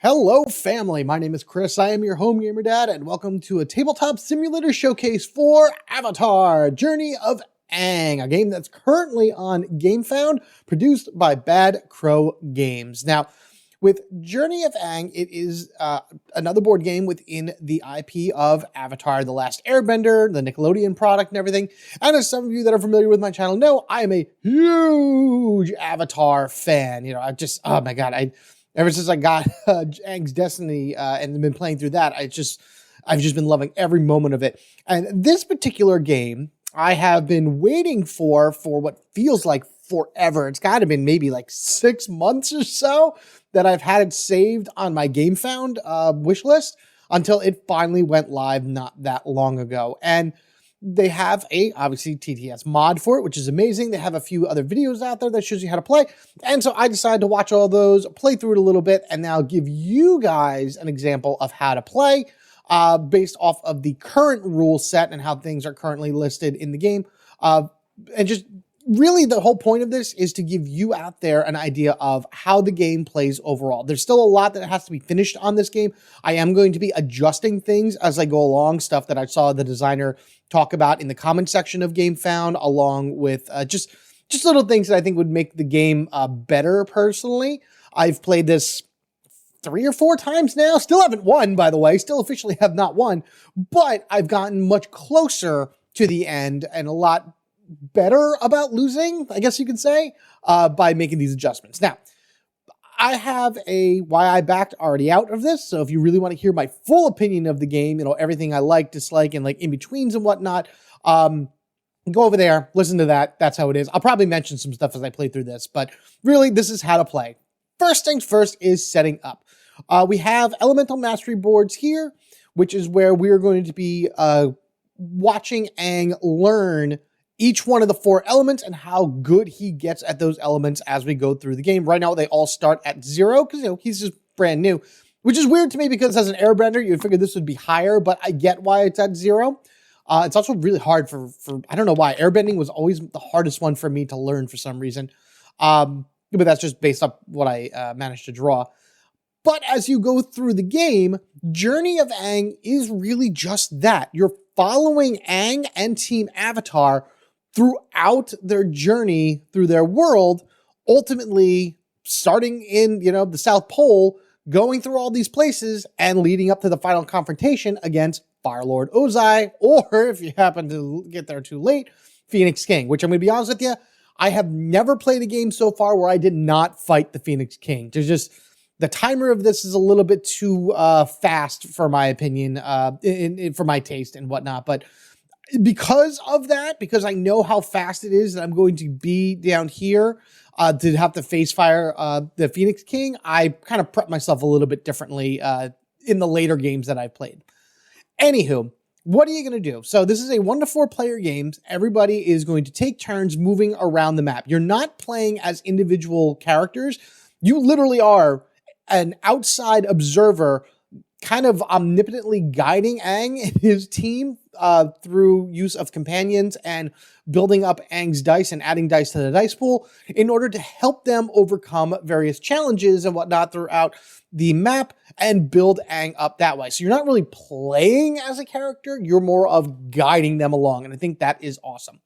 Hello family, my name is Chris, I am your home gamer dad, and welcome to a tabletop simulator showcase for Avatar, Journey of Aang, a game that's currently on Gamefound, produced by Bad Crow Games. Now, with Journey of Aang, it is another board game within the IP of Avatar the Last Airbender, the Nickelodeon product and everything. And as some of you that are familiar with my channel know, I am a huge Avatar fan. You know, oh my God, ever since I got Aang's Destiny and been playing through that, I've just been loving every moment of it. And this particular game, I have been waiting for what feels like forever. It's got to been maybe like 6 months or so that I've had it saved on my Gamefound wish list until it finally went live not that long ago. And they have obviously TTS mod for it, which is amazing. They have a few other videos out there that shows you how to play. And so I decided to watch all those, play through it a little bit, and now give you guys an example of how to play based off of the current rule set and how things are currently listed in the game. And just really the whole point of this is to give you out there an idea of how the game plays overall. There's still a lot that has to be finished on this game. I am going to be adjusting things as I go along, stuff that I saw the designer talk about in the comment section of Gamefound, along with just little things that I think would make the game better personally. I've played this 3 or 4 times now. Still haven't won, by the way. Still officially have not won, but I've gotten much closer to the end and a lot better about losing, I guess you could say, by making these adjustments. Now, I have a why I backed already out of this, so if you really want to hear my full opinion of the game, you know, everything I like, dislike, and like in-betweens and whatnot, go over there, listen to that. That's how it is. I'll probably mention some stuff as I play through this, but really, this is how to play. First things first is setting up. We have elemental mastery boards here, which is where we're going to be watching Aang learn each one of the 4 elements and how good he gets at those elements as we go through the game. Right now, they all start at 0 because, you know, he's just brand new, which is weird to me because as an airbender, you'd figure this would be higher, but I get why it's at 0. It's also really hard for I don't know why. Airbending was always the hardest one for me to learn for some reason. But that's just based on what I managed to draw. But as you go through the game, Journey of Aang is really just that. You're following Aang and Team Avatar throughout their journey through their world, ultimately starting in, you know, the South Pole, going through all these places and leading up to the final confrontation against Fire Lord Ozai, or if you happen to get there too late, Phoenix King, which I'm going to be honest with you, I have never played a game so far where I did not fight the Phoenix King. There's just, the timer of this is a little bit too fast for my opinion, for my taste and whatnot, but because of that, because I know how fast it is that I'm going to be down here to have to face fire the Phoenix King, I kind of prep myself a little bit differently in the later games that I've played. Anywho, what are you going to do? So this is a 1 to 4 player game. Everybody is going to take turns moving around the map. You're not playing as individual characters. You literally are an outside observer kind of omnipotently guiding Aang and his team through use of companions and building up Aang's dice and adding dice to the dice pool in order to help them overcome various challenges and whatnot throughout the map and build Aang up that way. So you're not really playing as a character, you're more of guiding them along. And I think that is awesome.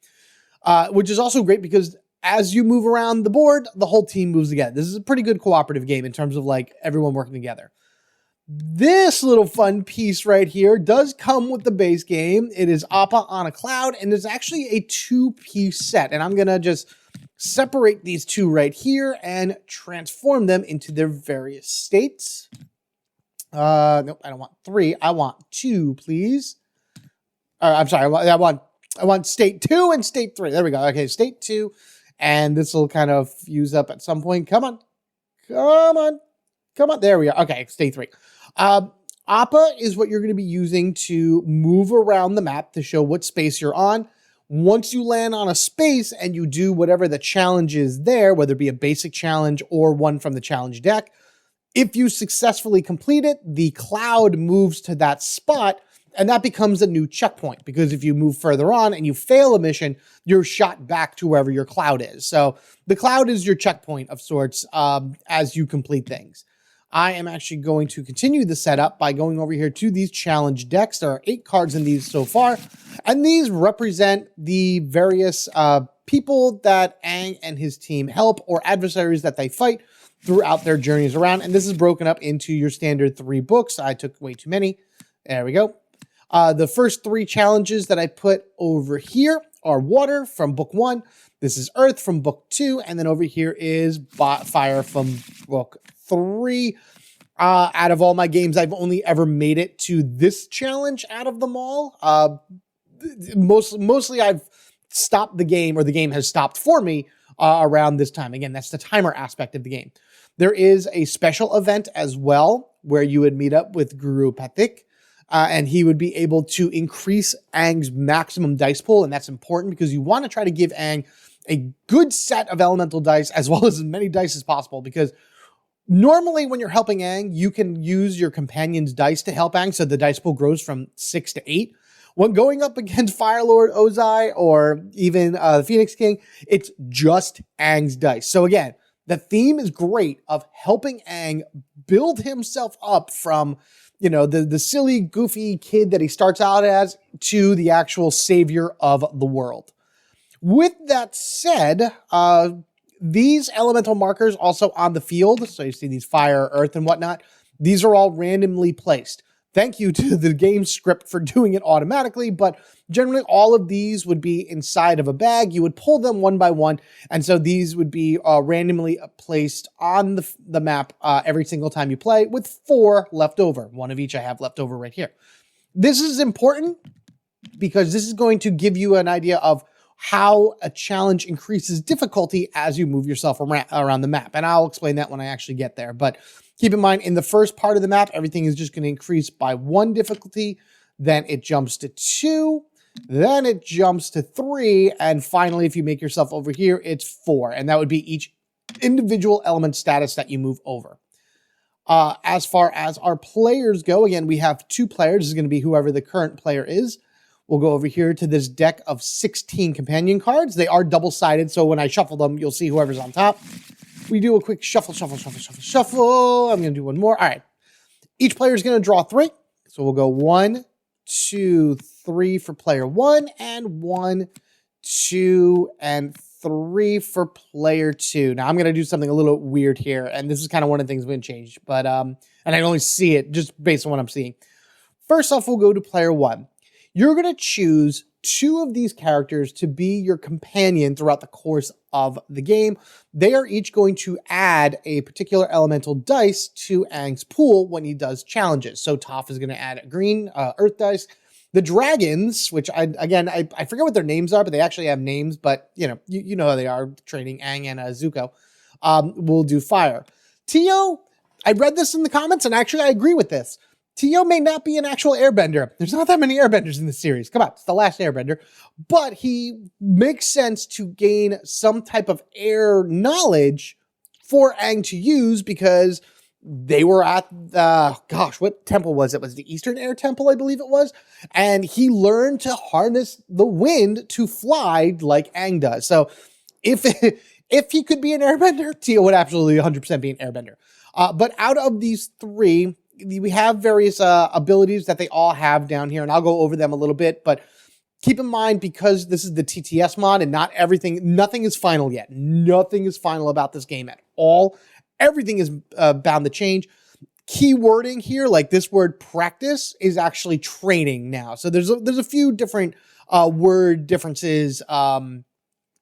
Which is also great because as you move around the board, the whole team moves together. This is a pretty good cooperative game in terms of like everyone working together. This little fun piece right here does come with the base game. It is Appa on a cloud, and it's actually a 2-piece set. And I'm going to just separate these 2 right here and transform them into their various states. Nope, I don't want 3. I want 2, please. I'm sorry. I want state 2 and state 3. There we go. Okay, state 2. And this will kind of fuse up at some point. Come on. Come on. Come on. There we are. Okay, state 3. Appa is what you're going to be using to move around the map to show what space you're on. Once you land on a space and you do whatever the challenge is there, whether it be a basic challenge or one from the challenge deck, if you successfully complete it, the cloud moves to that spot and that becomes a new checkpoint because if you move further on and you fail a mission, you're shot back to wherever your cloud is. So the cloud is your checkpoint of sorts as you complete things. I am actually going to continue the setup by going over here to these challenge decks. There are 8 cards in these so far, and these represent the various people that Aang and his team help or adversaries that they fight throughout their journeys around. And this is broken up into your standard 3 books. I took way too many. There we go. The first 3 challenges that I put over here are water from book 1. This is earth from book 2. And then over here is fire from book 3. Out of all my games, I've only ever made it to this challenge out of them all. Mostly I've stopped the game, or the game has stopped for me around this time. Again, that's the timer aspect of the game. There is a special event as well where you would meet up with Guru Pathik, and he would be able to increase Aang's maximum dice pool. And that's important because you want to try to give Aang a good set of elemental dice as well as many dice as possible, because normally when you're helping Aang, you can use your companion's dice to help Aang, so the dice pool grows from 6 to 8. When going up against Fire Lord Ozai or even the Phoenix King, it's just Aang's dice. So again, the theme is great of helping Aang build himself up from, you know, the silly, goofy kid that he starts out as to the actual savior of the world. With that said, these elemental markers also on the field, so you see these fire, earth, and whatnot, these are all randomly placed. Thank you to the game script for doing it automatically, but generally all of these would be inside of a bag. You would pull them one by one, and so these would be randomly placed on the map every single time you play, with 4 left over. 1 of each I have left over right here. This is important because this is going to give you an idea of how a challenge increases difficulty as you move yourself around the map. And I'll explain that when I actually get there. But keep in mind, in the first part of the map, everything is just going to increase by 1 difficulty. Then it jumps to 2. Then it jumps to 3. And finally, if you make yourself over here, it's 4. And that would be each individual element status that you move over. As far as our players go, again, we have 2 players. This is going to be whoever the current player is. We'll go over here to this deck of 16 companion cards. They are double-sided, so when I shuffle them, you'll see whoever's on top. We do a quick shuffle, shuffle, shuffle, shuffle, shuffle. I'm going to do one more. All right. Each player is going to draw 3. So we'll go 1, 2, 3 for player 1, and 1, 2, and 3 for player 2. Now, I'm going to do something a little weird here, and this is kind of one of the things I'm going to change, but and I can only see it just based on what I'm seeing. First off, we'll go to player 1. You're going to choose 2 of these characters to be your companion throughout the course of the game. They are each going to add a particular elemental dice to Aang's pool when he does challenges. So Toph is going to add a green earth dice. The dragons, which I forget what their names are, but they actually have names, but you know how they are, training Aang and Zuko, will do fire. Tio, I read this in the comments, and actually I agree with this. Tio may not be an actual airbender. There's not that many airbenders in the series. Come on, it's the last airbender. But he makes sense to gain some type of air knowledge for Aang to use because they were at, what temple was it? Was it the Eastern Air Temple, I believe it was? And he learned to harness the wind to fly like Aang does. So if he could be an airbender, Tio would absolutely 100% be an airbender. But out of these 3, we have various abilities that they all have down here, and I'll go over them a little bit, but keep in mind, because this is the TTS mod and nothing is final yet. Nothing is final about this game at all. Everything is bound to change. Key wording here, like this word practice, is actually training now. So there's a few different word differences.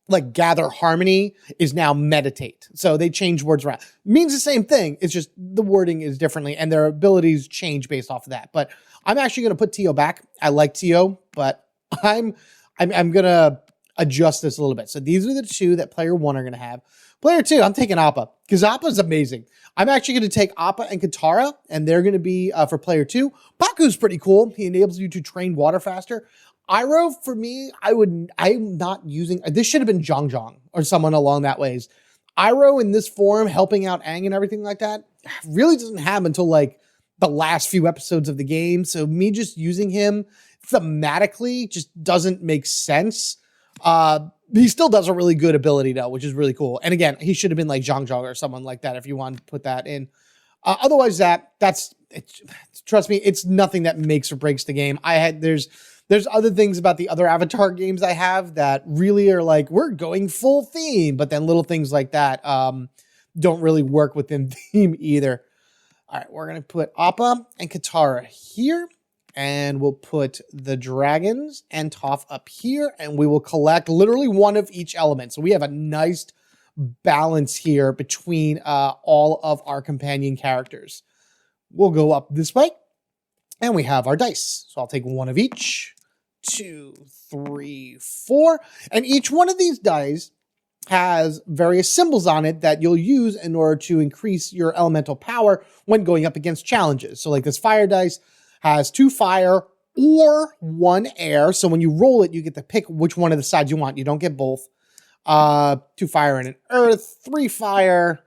Like gather harmony is now meditate. So they change words around. Means the same thing. It's just the wording is differently and their abilities change based off of that. But I'm actually going to put Tio back. I like Tio, but I'm going to adjust this a little bit. So these are the 2 that player 1 are going to have. Player 2, I'm taking Appa because Appa is amazing. I'm actually going to take Appa and Katara, and they're going to be for player 2. Baku's pretty cool. He enables you to train water faster. Iroh, for me, I'm not using, this should have been Zhang or someone along that ways. Iroh in this form, helping out Aang and everything like that, really doesn't happen until like the last few episodes of the game. So me just using him thematically just doesn't make sense. He still does a really good ability though, which is really cool. And again, he should have been like Zhang or someone like that if you want to put that in. Otherwise, trust me, it's nothing that makes or breaks the game. There's other things about the other Avatar games I have that really are like, we're going full theme, but then little things like that don't really work within theme either. All right, we're going to put Appa and Katara here, and we'll put the dragons and Toph up here, and we will collect literally one of each element. So we have a nice balance here between all of our companion characters. We'll go up this way, and we have our dice. So I'll take one of each. 2, 3, 4. And each one of these dice has various symbols on it that you'll use in order to increase your elemental power when going up against challenges. So like this fire dice has 2 fire or 1 air. So when you roll it, you get to pick which one of the sides you want. You don't get both. 2 fire and an earth, 3 fire,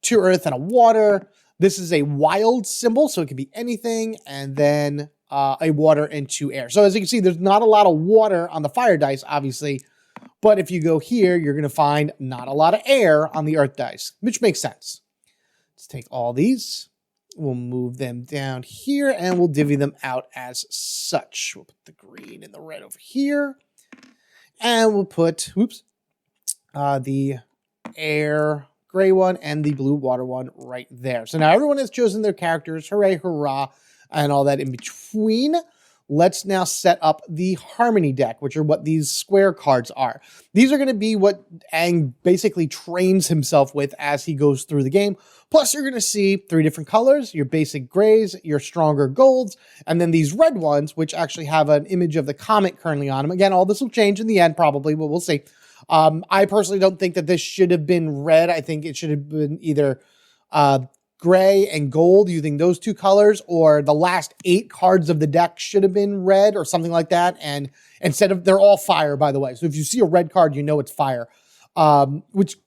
2 earth and a water. This is a wild symbol, so it can be anything. And then a water and 2 air. So as you can see, there's not a lot of water on the fire dice, obviously. But if you go here, you're going to find not a lot of air on the earth dice, which makes sense. Let's take all these. We'll move them down here, and we'll divvy them out as such. We'll put the green and the red over here. And we'll put, the air gray one and the blue water one right there. So now everyone has chosen their characters. Hooray, hurrah, and all that in between. Let's now set up the Harmony deck, which are what these square cards are. These are going to be what Aang basically trains himself with as he goes through the game. Plus, you're going to see 3 different colors, your basic grays, your stronger golds, and then these red ones, which actually have an image of the Comet currently on them. Again, all this will change in the end, probably, but we'll see. I personally don't think that this should have been red. I think it should have been either gray and gold using those 2 colors, or the last 8 cards of the deck should have been red or something like that. And instead of, they're all fire, by the way. So if you see a red card, you know it's fire, which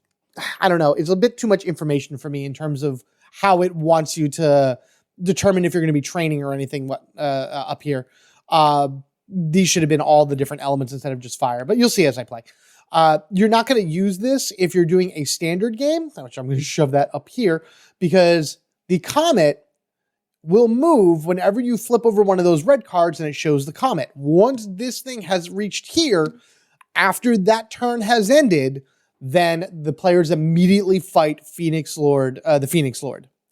I don't know. It's a bit too much information for me in terms of how it wants you to determine if you're going to be training or anything up here. These should have been all the different elements instead of just fire, but you'll see as I play. You're not going to use this if you're doing a standard game, which I'm going to shove that up here, because the Comet will move whenever you flip over one of those red cards and it shows the Comet. Once this thing has reached here, after that turn has ended, then the players immediately fight Phoenix King,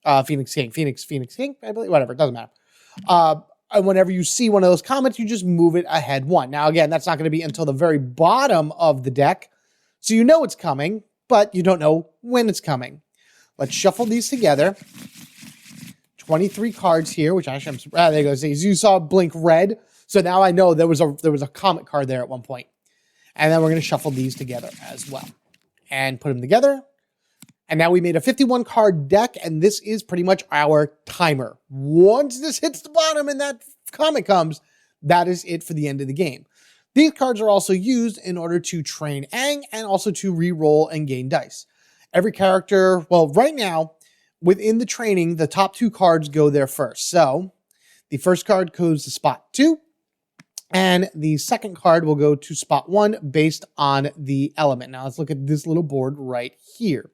I believe, whatever, it doesn't matter. And whenever you see one of those comets, you just move it ahead 1. Now, again, that's not going to be until the very bottom of the deck. So you know it's coming, but you don't know when it's coming. Let's shuffle these together. 23 cards here, which actually I'm surprised. There you go. So you saw blink red. So now I know there was a Comet card there at one point. And then we're going to shuffle these together as well. And put them together. And now we made a 51 card deck, and this is pretty much our timer. Once this hits the bottom and that Comet comes, that is it for the end of the game. These cards are also used in order to train Aang and also to re-roll and gain dice. Every character, well, right now, within the training, the top 2 cards go there first. So the first card goes to spot 2, and the second card will go to spot 1 based on the element. Now let's look at this little board right here.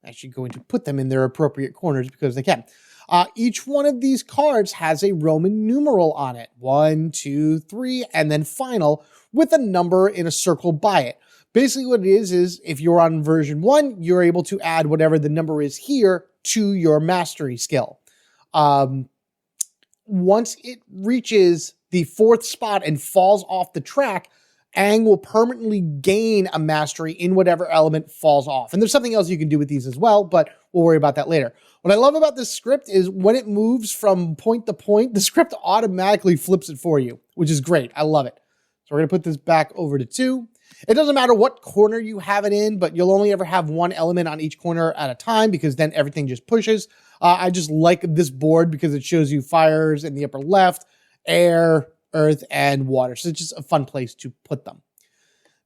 I'm actually going to put them in their appropriate corners because they can. Each one of these cards has a Roman numeral on it. 1, 2, 3, and then final with a number in a circle by it. Basically what it is if you're on version 1, you're able to add whatever the number is here to your mastery skill. Once it reaches the 4th spot and falls off the track, Aang will permanently gain a mastery in whatever element falls off. And there's something else you can do with these as well, but we'll worry about that later. What I love about this script is when it moves from point to point, the script automatically flips it for you, which is great. I love it. So we're going to put this back over to 2. It doesn't matter what corner you have it in, but you'll only ever have 1 element on each corner at a time because then everything just pushes. I just like this board because it shows you fires in the upper left, air, earth, and water. So it's just a fun place to put them.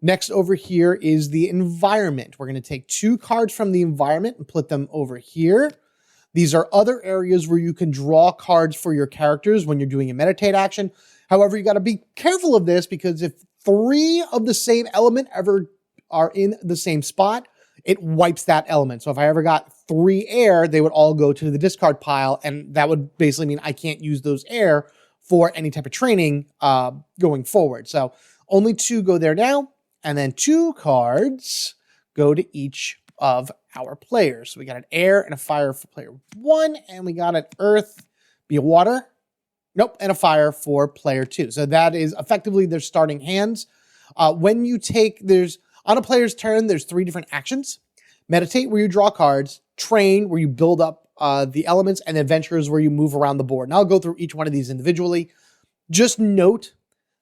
Next over here is the environment. We're going to take 2 cards from the environment and put them over here. These are other areas where you can draw cards for your characters when you're doing a meditate action. However, you got to be careful of this because if 3 of the same element ever are in the same spot, it wipes that element. So if I ever got 3 air, they would all go to the discard pile. And that would basically mean I can't use those air for any type of training going forward. So only 2 go there now. And then 2 cards go to each of our players. So we got an air and a fire for player 1. And we got an earth, be a water. Nope, and a fire for player 2. So that is effectively their starting hands. When you take, on a player's turn, there's 3 different actions. Meditate, where you draw cards. Train, where you build up the elements. And Adventures, where you move around the board. And I'll go through each one of these individually. Just note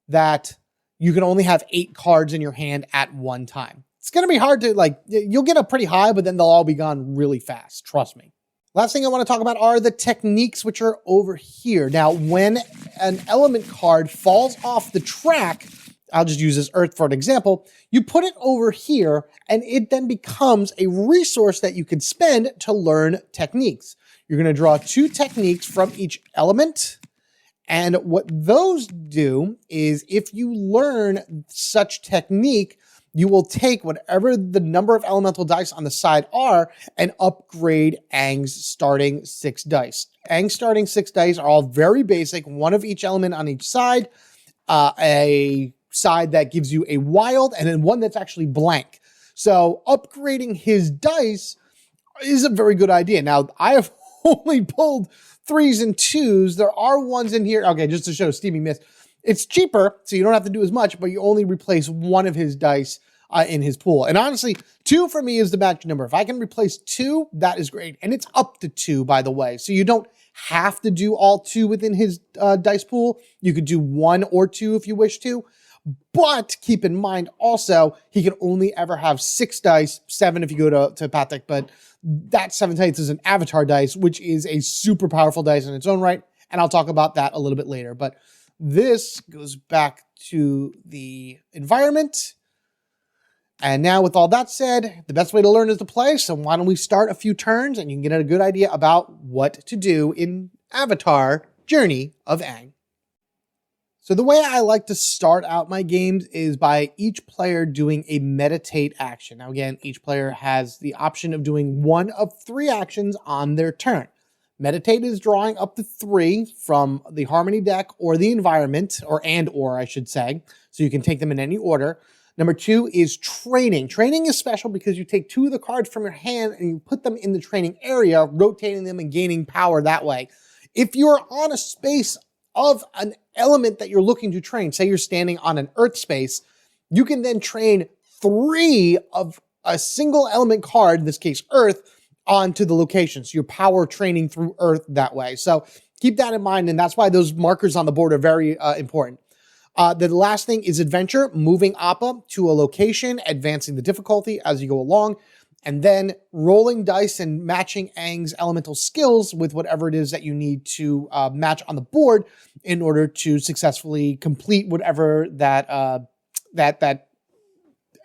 that you can only have 8 cards in your hand at one time. It's going to be hard to, you'll get up pretty high, but then they'll all be gone really fast. Trust me. Last thing I want to talk about are the techniques, which are over here. Now, when an element card falls off the track, I'll just use this earth for an example, you put it over here, and it then becomes a resource that you can spend to learn techniques. You're going to draw 2 techniques from each element. And what those do is if you learn such technique, you will take whatever the number of elemental dice on the side are and upgrade Aang's starting 6 dice. Aang's starting 6 dice are all very basic, 1 of each element on each side, a side that gives you a wild, and then 1 that's actually blank. So upgrading his dice is a very good idea. Now, I have only pulled 3s and 2s. There are ones in here. Okay, just to show Steamy Mist. It's cheaper, so you don't have to do as much, but you only replace 1 of his dice in his pool. And honestly, 2 for me is the magic number. If I can replace 2, that is great. And it's up to 2, by the way. So you don't have to do all 2 within his dice pool. You could do 1 or 2 if you wish to. But keep in mind also, he can only ever have 6 dice, 7 if you go to Patek, but that 7 dice is an Avatar dice, which is a super powerful dice in its own right. And I'll talk about that a little bit later. But this goes back to the environment. And now with all that said, the best way to learn is to play. So why don't we start a few turns and you can get a good idea about what to do in Avatar Journey of Aang. So the way I like to start out my games is by each player doing a meditate action. Now again, each player has the option of doing 1 of 3 actions on their turn. Meditate is drawing up to 3 from the Harmony deck or the environment, or I should say. So you can take them in any order. Number 2 is training. Training is special because you take 2 of the cards from your hand and you put them in the training area, rotating them and gaining power that way. If you're on a space of an element that you're looking to train, say you're standing on an earth space, you can then train 3 of a single element card, in this case earth, onto the location. So you're power training through earth that way. So keep that in mind, and that's why those markers on the board are very important. The last thing is adventure, moving Appa to a location, advancing the difficulty as you go along, and then rolling dice and matching Aang's elemental skills with whatever it is that you need to match on the board in order to successfully complete whatever that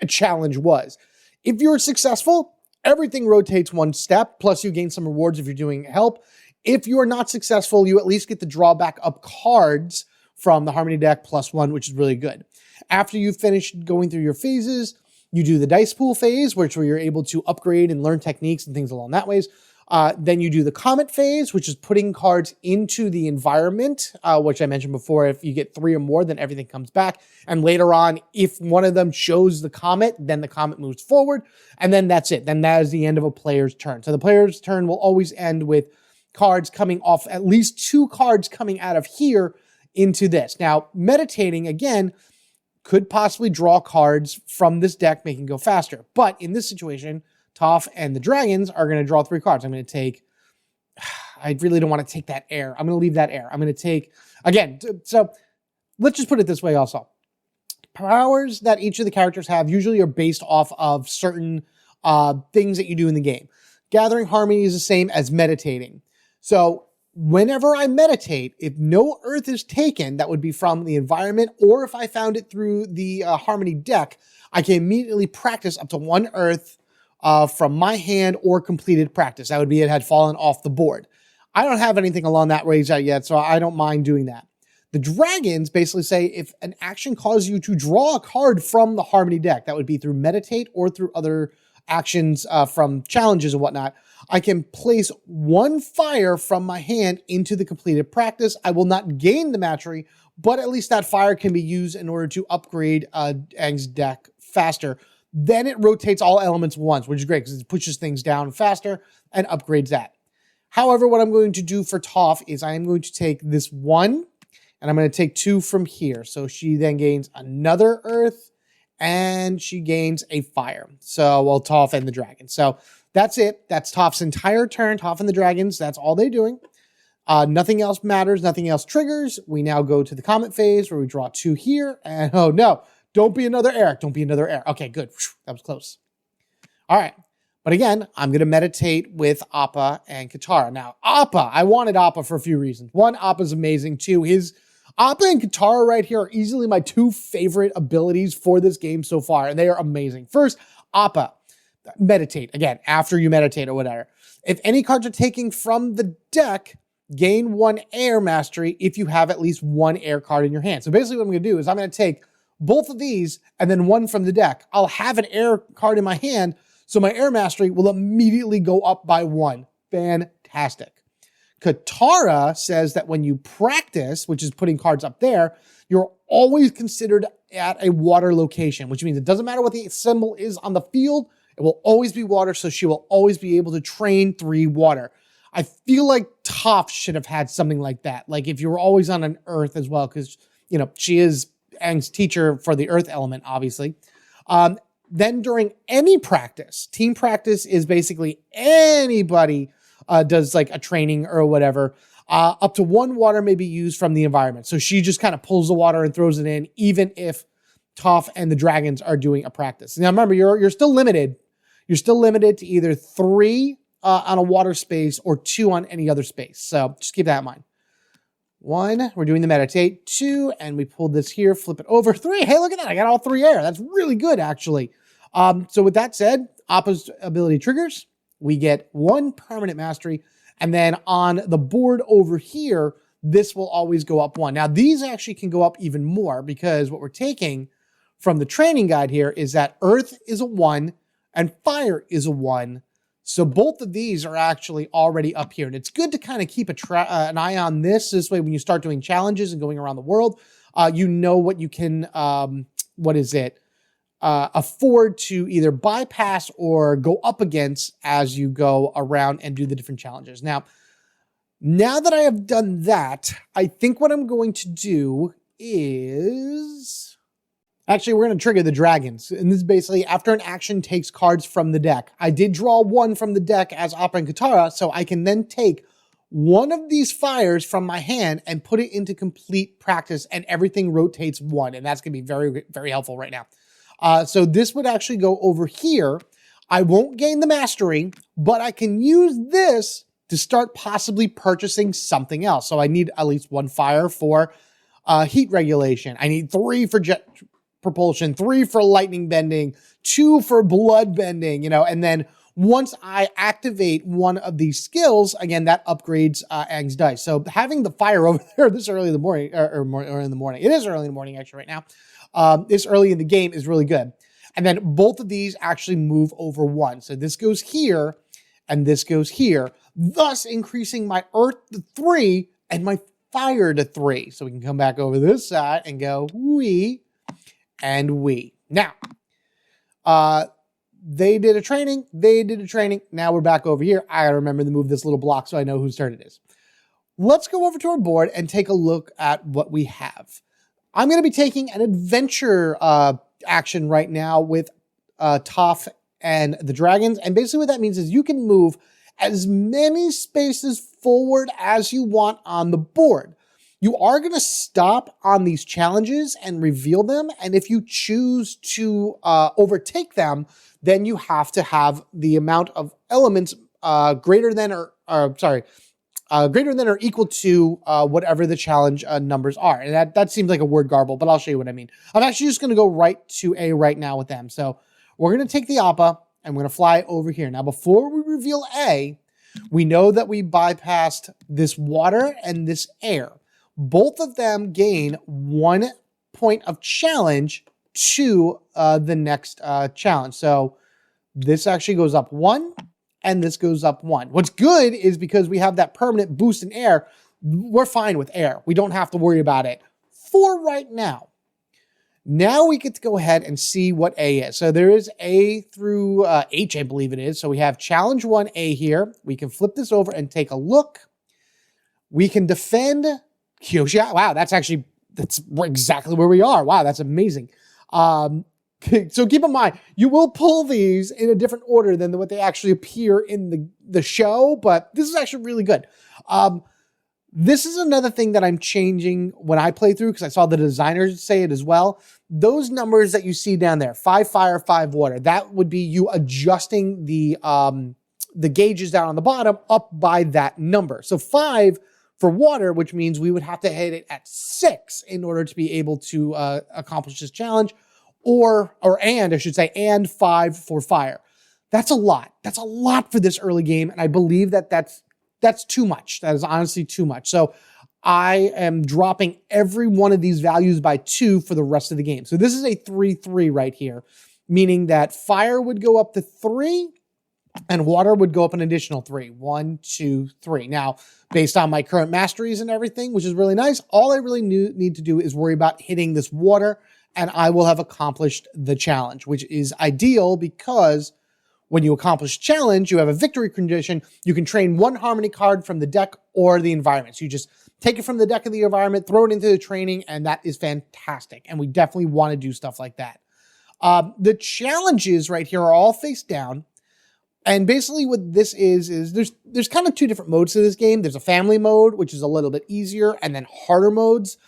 challenge was. If you're successful, everything rotates 1 step, plus you gain some rewards if you're doing help. If you are not successful, you at least get the drawback up cards from the Harmony deck +1, which is really good. After you've finished going through your phases, you do the dice pool phase, where you're able to upgrade and learn techniques and things along that ways. Then you do the Comet phase, which is putting cards into the environment, which I mentioned before. If you get 3 or more, then everything comes back. And later on, if one of them shows the Comet, then the Comet moves forward. And then that's it. Then that is the end of a player's turn. So the player's turn will always end with cards coming off, at least 2 cards coming out of here into this. Now, meditating, again, could possibly draw cards from this deck, making it go faster. But in this situation, Toph and the dragons are going to draw 3 cards. I'm going to take, I really don't want to take that air. I'm going to leave that air. I'm going to take, again, so let's just put it this way also. Powers that each of the characters have usually are based off of certain things that you do in the game. Gathering Harmony is the same as meditating. So whenever I meditate, if no earth is taken, that would be from the environment, or if I found it through the Harmony deck, I can immediately practice up to 1 earth from my hand or completed practice. That would be it had fallen off the board. I don't have anything along that range yet, so I don't mind doing that. The dragons basically say if an action causes you to draw a card from the Harmony deck, that would be through meditate or through other actions from challenges and whatnot, I can place one fire from my hand into the completed practice. I will not gain the mastery, but at least that fire can be used in order to upgrade Aang's deck faster. Then it rotates all elements once, which is great because it pushes things down faster and upgrades that. However, what I'm going to do for Toph is I am going to take this one and I'm going to take 2 from here. So she then gains another earth and she gains a fire. So, well, Toph and the dragon. So that's it. That's Toph's entire turn. Toph and the dragons. That's all they're doing. Nothing else matters. Nothing else triggers. We now go to the Comet phase where we draw 2 here. And oh no, don't be another Eric. Don't be another Eric. Okay, good. That was close. All right. But again, I'm going to meditate with Appa and Katara. Now, Appa, I wanted Appa for a few reasons. One, Appa's amazing. Two, Appa and Katara right here are easily my 2 favorite abilities for this game so far, and they are amazing. First, Appa, meditate. Again, after you meditate or whatever. If any cards are taken from the deck, gain 1 air mastery if you have at least 1 air card in your hand. So basically what I'm going to do is I'm going to take both of these and then 1 from the deck. I'll have an air card in my hand, so my air mastery will immediately go up by 1. Fantastic. Katara says that when you practice, which is putting cards up there, you're always considered at a water location, which means it doesn't matter what the symbol is on the field, it will always be water, so she will always be able to train 3 water. I feel like Toph should have had something like that. Like if you were always on an earth as well, because, you know, she is Aang's teacher for the earth element, obviously. Then during any practice, team practice is basically anybody does like a training or whatever. Up to 1 water may be used from the environment. So she just kind of pulls the water and throws it in, even if Toph and the dragons are doing a practice. Now remember, you're still limited. You're still limited to either 3 on a water space or 2 on any other space. So just keep that in mind. 1, we're doing the meditate. 2, and we pulled this here, flip it over. 3, hey, look at that. I got all 3 air. That's really good, actually. So with that said, Appa's ability triggers. We get 1 permanent mastery. And then on the board over here, this will always go up 1. Now, these actually can go up even more because what we're taking from the training guide here is that Earth is a 1 and Fire is a 1. So both of these are actually already up here. And it's good to kind of keep an eye on this. This way, when you start doing challenges and going around the world, you know what you can, afford to either bypass or go up against as you go around and do the different challenges. Now that I have done that, I think what I'm going to do is... Actually, we're going to trigger the dragons. And this is basically after an action takes cards from the deck. I did draw 1 from the deck as Appa and Katara, so I can then take 1 of these fires from my hand and put it into complete practice, and everything rotates 1. And that's going to be very, very helpful right now. So this would actually go over here. I won't gain the mastery, but I can use this to start possibly purchasing something else. So I need at least 1 fire for heat regulation. I need 3 for jet propulsion, 3 for lightning bending, 2 for blood bending, and then once I activate one of these skills, again, that upgrades Aang's dice. So having the fire over there this early in the morning, or in the morning, it is early in the morning actually right now, this early in the game is really good. And then both of these actually move over 1. So this goes here and this goes here, thus increasing my earth to 3 and my fire to 3. So we can come back over this side and go wee and wee. Now, they did a training. Now we're back over here. I gotta remember to move this little block so I know whose turn it is. Let's go over to our board and take a look at what we have. I'm going to be taking an adventure action right now with Toph and the dragons. And basically what that means is you can move as many spaces forward as you want on the board. You are going to stop on these challenges and reveal them. And if you choose to overtake them, then you have to have the amount of elements greater than or equal to whatever the challenge numbers are. And that seems like a word garble, but I'll show you what I mean. I'm actually just going to go right to A right now with them. So we're going to take the Appa and we're going to fly over here. Now, before we reveal A, we know that we bypassed this water and this air. Both of them gain 1 point of challenge to the next challenge. So this actually goes up 1 and this goes up 1. What's good is because we have that permanent boost in air, we're fine with air. We don't have to worry about it for right now. Now we get to go ahead and see what A is. So there is A through H, I believe it is. So we have challenge 1A here. We can flip this over and take a look. We can defend Kyoshi. Wow, that's exactly where we are. Wow, that's amazing. So keep in mind, you will pull these in a different order than what they actually appear in the show, but this is actually really good. This is another thing that I'm changing when I play through, because I saw the designers say it as well. Those numbers that you see down there, 5 fire, 5 water, that would be you adjusting the gauges down on the bottom up by that number. So 5 for water, which means we would have to hit it at 6 in order to be able to accomplish this challenge, and 5 for fire. That's a lot. That's a lot for this early game, and I believe that's too much. That is honestly too much. So I am dropping every one of these values by 2 for the rest of the game. So this is a 3-3 right here, meaning that fire would go up to 3 and water would go up an additional 3. 1, 2, 3. Now, based on my current masteries and everything, which is really nice, all I really need to do is worry about hitting this water, and I will have accomplished the challenge, which is ideal because when you accomplish a challenge, you have a victory condition. You can train 1 harmony card from the deck or the environment. So you just take it from the deck of the environment, throw it into the training, and that is fantastic. And we definitely want to do stuff like that. The challenges right here are all face down. And basically what this is there's kind of 2 different modes to this game. There's a family mode, which is a little bit easier, and then harder modes.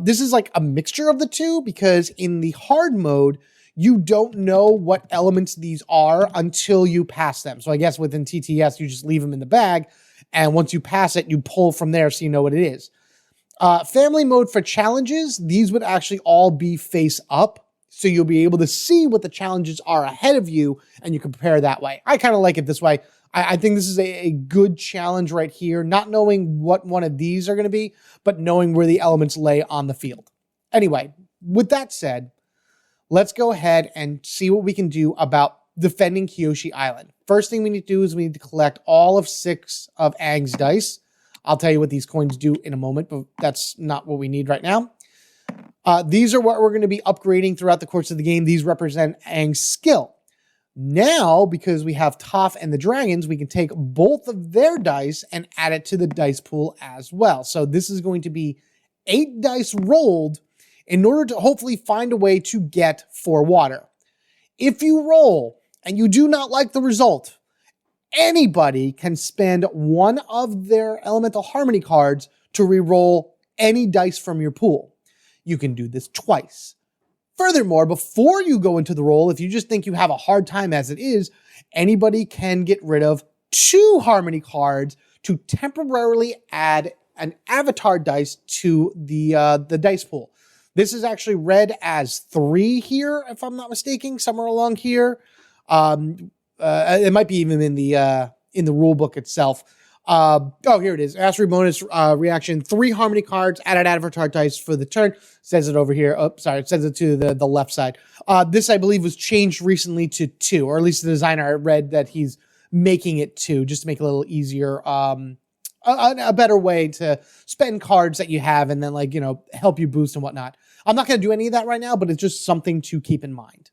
This is like a mixture of the 2, because in the hard mode, you don't know what elements these are until you pass them. So I guess within TTS, you just leave them in the bag, and once you pass it, you pull from there so you know what it is. Family mode for challenges, these would actually all be face up, so you'll be able to see what the challenges are ahead of you, and you can prepare that way. I kind of like it this way. I think this is a good challenge right here, not knowing what one of these are going to be, but knowing where the elements lay on the field. Anyway, with that said, let's go ahead and see what we can do about defending Kyoshi Island. First thing we need to do is we need to collect all of 6 of Aang's dice. I'll tell you what these coins do in a moment, but that's not what we need right now. These are what we're going to be upgrading throughout the course of the game. These represent Aang's skill. Now, because we have Toph and the dragons, we can take both of their dice and add it to the dice pool as well. So this is going to be 8 dice rolled in order to hopefully find a way to get 4 water. If you roll and you do not like the result, anybody can spend 1 of their elemental harmony cards to re-roll any dice from your pool. You can do this twice. Furthermore, before you go into the roll, if you just think you have a hard time as it is, anybody can get rid of 2 harmony cards to temporarily add an avatar dice to the dice pool. This is actually read as 3 here, if I'm not mistaken, somewhere along here. It might be even in the rule book itself. Here it is. Mastery bonus reaction. 3 harmony cards, added avatar dice for the turn. Says it over here. Oh, sorry. It says it to the left side. This, I believe, was changed recently to 2, or at least the designer, I read that he's making it 2, just to make it a little easier. A better way to spend cards that you have and then, like, help you boost and whatnot. I'm not going to do any of that right now, but it's just something to keep in mind.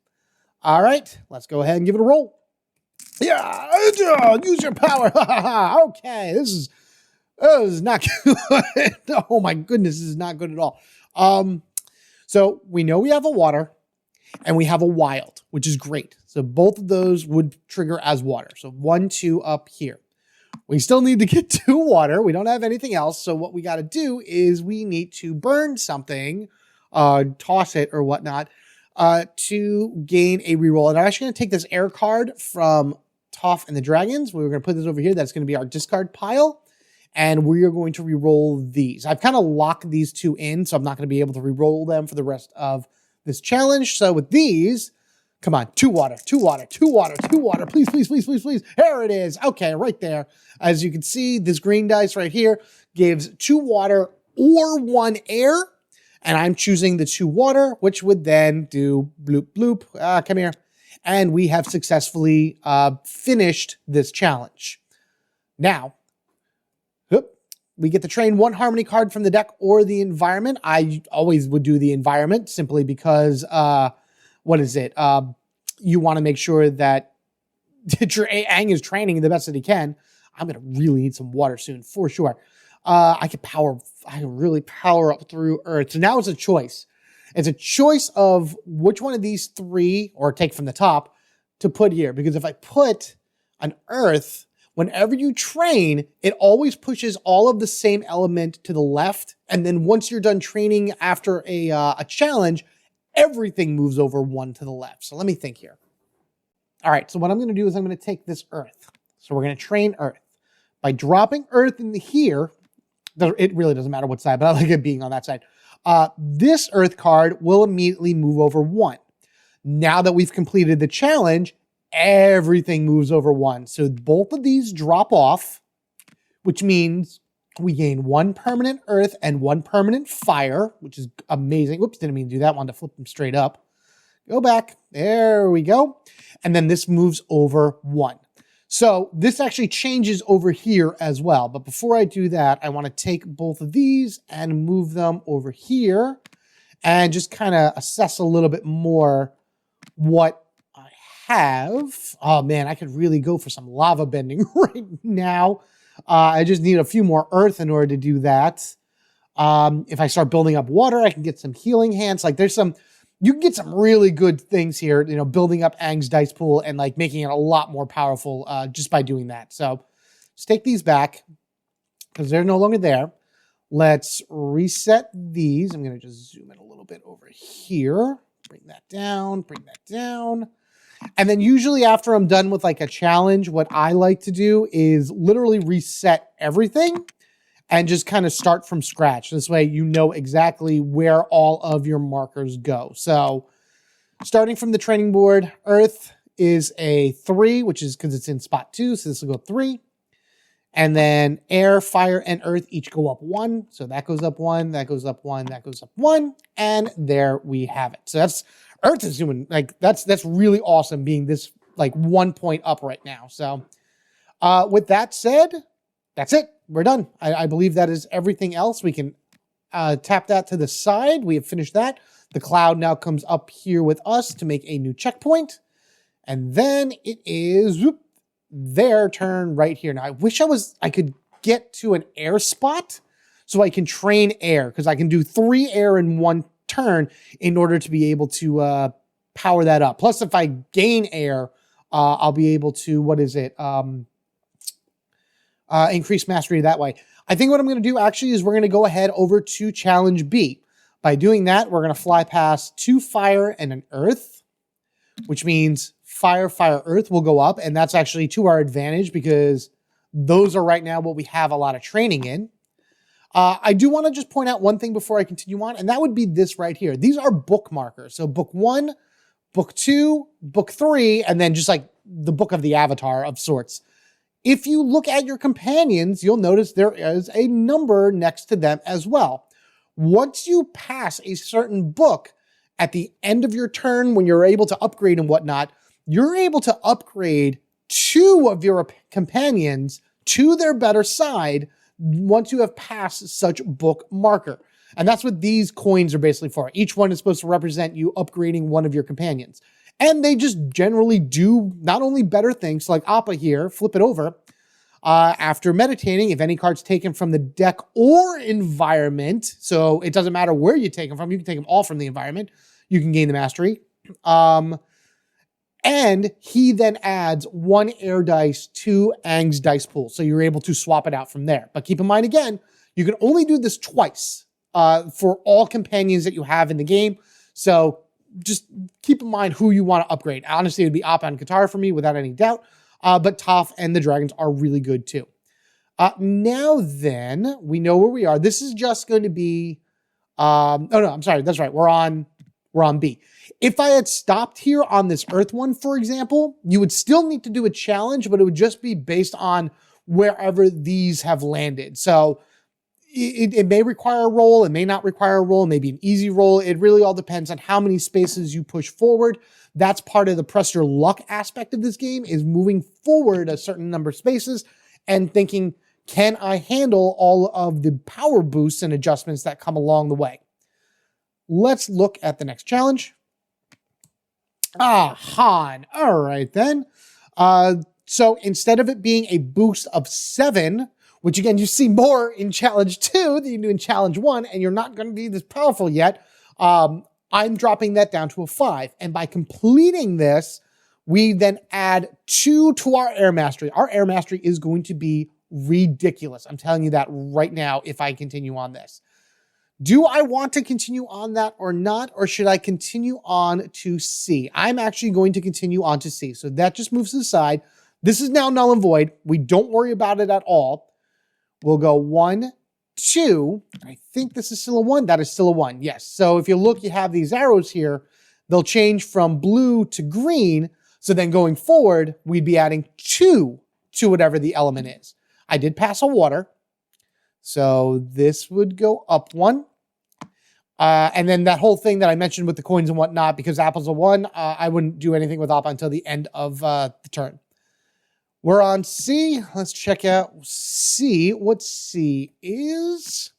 All right, let's go ahead and give it a roll. Yeah, use your power. Okay, this is not good. Oh my goodness, this is not good at all. So we know we have a water and we have a wild, which is great. So both of those would trigger as water. So 1, 2 up here. We still need to get 2 water. We don't have anything else. So what we got to do is we need to burn something, toss it or whatnot, to gain a reroll. And I'm actually going to take this air card from Toph and the Dragons. We're going to put this over here. That's going to be our discard pile. And we are going to reroll these. I've kind of locked these 2 in, so I'm not going to be able to reroll them for the rest of this challenge. So with these, come on, 2 water, 2 water, 2 water, 2 water. Please, please, please, please, please. There it is. Okay, right there. As you can see, this green dice right here gives 2 water or 1 air. And I'm choosing the 2 water, which would then do bloop, bloop. Come here. and we have successfully finished this challenge. Now, we get to train one harmony card from the deck or the environment. I always would do the environment simply because, you want to make sure that Aang is training the best that he can. I'm going to really need some water soon, for sure. I can really power up through Earth. So now it's a choice. It's a choice of which one of these three, or take from the top, to put here. Because if I put an Earth, whenever you train, it always pushes all of the same element to the left. And then once you're done training after a challenge, everything moves over one to the left. So let me think here. All right, so what I'm going to do is I'm going to take this Earth. So we're going to train Earth. By dropping Earth in here, it really doesn't matter what side, but I like it being on that side. This Earth card will immediately move over one. Now that we've completed the challenge, everything moves over one. So both of these drop off, which means we gain one permanent Earth and one permanent Fire, which is amazing. Whoops, didn't mean to do that. Wanted to flip them straight up. Go back. There we go. And then this moves over one. So this actually changes over here as well. But before I do that, I want to take both of these and move them over here and just kind of assess a little bit more what I have. Oh man, I could really go for some lava bending right now. I just need a few more Earth in order to do that. If I start building up water, I can get some healing hands. Like you can get some really good things here, building up Aang's dice pool and like making it a lot more powerful just by doing that. So let's take these back because they're no longer there. Let's reset these. I'm going to just zoom in a little bit over here. Bring that down, bring that down. And then usually after I'm done with like a challenge, what I like to do is literally reset everything and just kind of start from scratch. This way you know exactly where all of your markers go. So starting from the training board, Earth is a 3, which is because it's in spot 2. So this will go 3. And then Air, Fire, and Earth each go up 1. So that goes up 1, that goes up 1, that goes up 1. And there we have it. So that's Earth is doing like that's really awesome being this like 1 point up right now. So with that said, that's it. We're done. I believe that is everything else. We can tap that to the side. We have finished that. The cloud now comes up here with us to make a new checkpoint. And then it is their turn right here. Now, I wish I could get to an air spot so I can train air, because I can do 3 air in 1 turn in order to be able to power that up. Plus, if I gain air, I'll be able to, increase mastery that way. I think what I'm going to do actually is we're going to go ahead over to challenge B. By doing that, we're going to fly past 2 fire and an earth, which means fire, fire, earth will go up. And that's actually to our advantage because those are right now what we have a lot of training in. I do want to just point out one thing before I continue on, and that would be this right here. These are book markers. So book 1, book 2, book 3, and then just like the book of the Avatar of sorts. If you look at your companions, you'll notice there is a number next to them as well. Once you pass a certain book at the end of your turn, when you're able to upgrade and whatnot, you're able to upgrade 2 of your companions to their better side once you have passed such book marker. And that's what these coins are basically for. Each one is supposed to represent you upgrading one of your companions. And they just generally do not only better things, like Appa here, flip it over. After meditating, if any card's taken from the deck or environment, so it doesn't matter where you take them from, you can take them all from the environment, you can gain the mastery. And he then adds 1 air dice to Aang's dice pool. So you're able to swap it out from there. But keep in mind, again, you can only do this twice for all companions that you have in the game. So just keep in mind who you want to upgrade. Honestly, it would be Appa and Katara for me without any doubt. But Toph and the dragons are really good too. Now then, we know where we are. This is just going to be, I'm sorry. That's right. We're on B. If I had stopped here on this Earth one, for example, you would still need to do a challenge, but it would just be based on wherever these have landed. So it may require a roll, it may not require a roll, maybe an easy roll. It really all depends on how many spaces you push forward. That's part of the press your luck aspect of this game, is moving forward a certain number of spaces and thinking, can I handle all of the power boosts and adjustments that come along the way? Let's look at the next challenge. Han. All right, then. So instead of it being a boost of 7, which again, you see more in challenge 2 than you do in challenge 1, and you're not going to be this powerful yet, I'm dropping that down to a 5. And by completing this, we then add 2 to our air mastery. Our air mastery is going to be ridiculous. I'm telling you that right now if I continue on this. Do I want to continue on that or not? Or should I continue on to C? I'm actually going to continue on to C. So that just moves to the side. This is now null and void. We don't worry about it at all. We'll go 1, 2. I think this is still a 1. That is still a 1. Yes. So if you look, you have these arrows here. They'll change from blue to green. So then going forward, we'd be adding 2 to whatever the element is. I did pass a water. So this would go up 1. And then that whole thing that I mentioned with the coins and whatnot, because apple's a 1, I wouldn't do anything with apple until the end of the turn. We're on C. Let's check out C. What C is?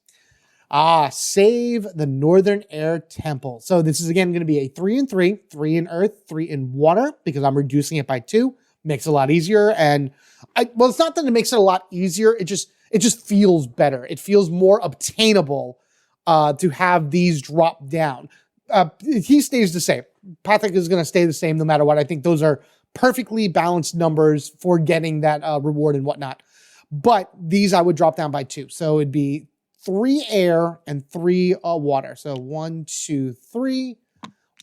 Save the Northern Air Temple. So this is again going to be a 3 and 3, 3 in earth, 3 in water, because I'm reducing it by 2. Makes it a lot easier. And well, it's not that it makes it a lot easier. It just feels better. It feels more obtainable to have these drop down. He stays the same. Patrick is going to stay the same no matter what. I think those are perfectly balanced numbers for getting that reward and whatnot. But these I would drop down by 2. So it'd be 3 air and 3 water. So 1, 2, 3,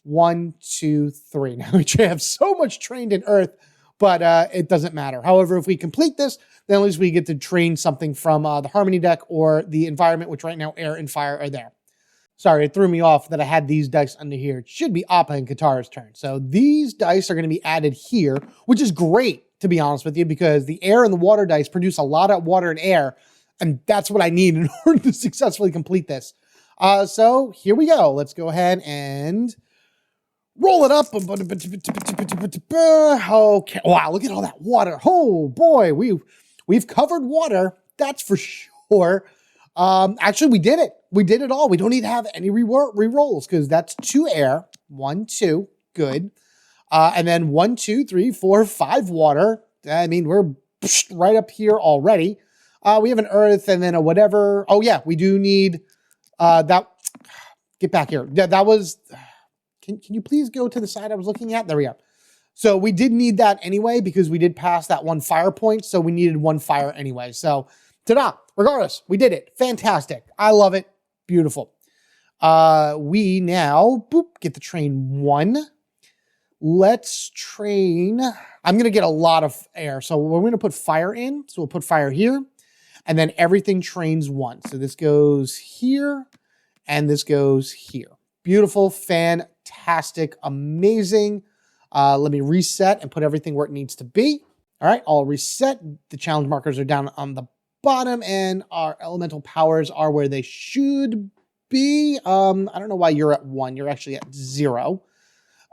1, 2, 3. Now we have so much trained in earth, but it doesn't matter. However, if we complete this, then at least we get to train something from the Harmony deck or the environment, which right now air and fire are there. Sorry, it threw me off that I had these dice under here. It should be Appa and Katara's turn. So these dice are going to be added here, which is great, to be honest with you, because the air and the water dice produce a lot of water and air, and that's what I need in order to successfully complete this. So here we go. Let's go ahead and roll it up. Okay. Wow, look at all that water. Oh boy, we've covered water. That's for sure. Actually, we did it. We did it all. We don't need to have any re-rolls because that's 2 air. 1, 2. Good. And then 1, 2, 3, 4, 5 water. I mean, we're right up here already. We have an earth and then a whatever. Oh, yeah, we do need that. Get back here. That was... Can you please go to the side I was looking at? There we go. So we did need that anyway because we did pass that 1 fire point. So we needed 1 fire anyway. So ta-da. Regardless, we did it. Fantastic. I love it. Beautiful. We now get to train 1. Let's train. I'm going to get a lot of air. So we're going to put fire in. So we'll put fire here. And then everything trains 1. So this goes here. And this goes here. Beautiful. Fantastic. Amazing. Let me reset and put everything where it needs to be. All right. I'll reset. The challenge markers are down on the bottom and our elemental powers are where they should be. I don't know why you're at 1. You're actually at 0.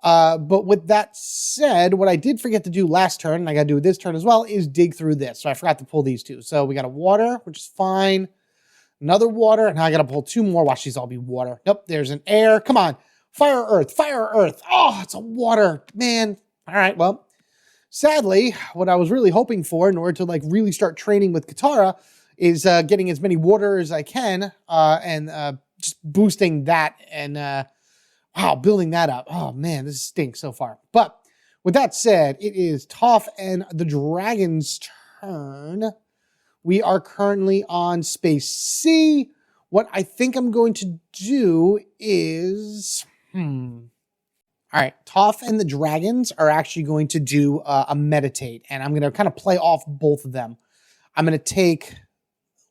But with that said, what I did forget to do last turn, and I got to do this turn as well, is dig through this. So I forgot to pull these 2. So we got a water, which is fine. Another water, and now I got to pull 2 more. Watch these all be water. Nope, there's an air. Come on. Fire, earth, fire, earth. Oh, it's a water, man. All right, well, sadly, what I was really hoping for in order to like really start training with Katara is getting as many water as I can and just boosting that and wow, building that up. Oh man, this stinks so far. But with that said, it is Toph and the Dragon's turn. We are currently on space C. What I think I'm going to do is... All right, Toph and the Dragons are actually going to do a meditate, and I'm going to kind of play off both of them. I'm going to take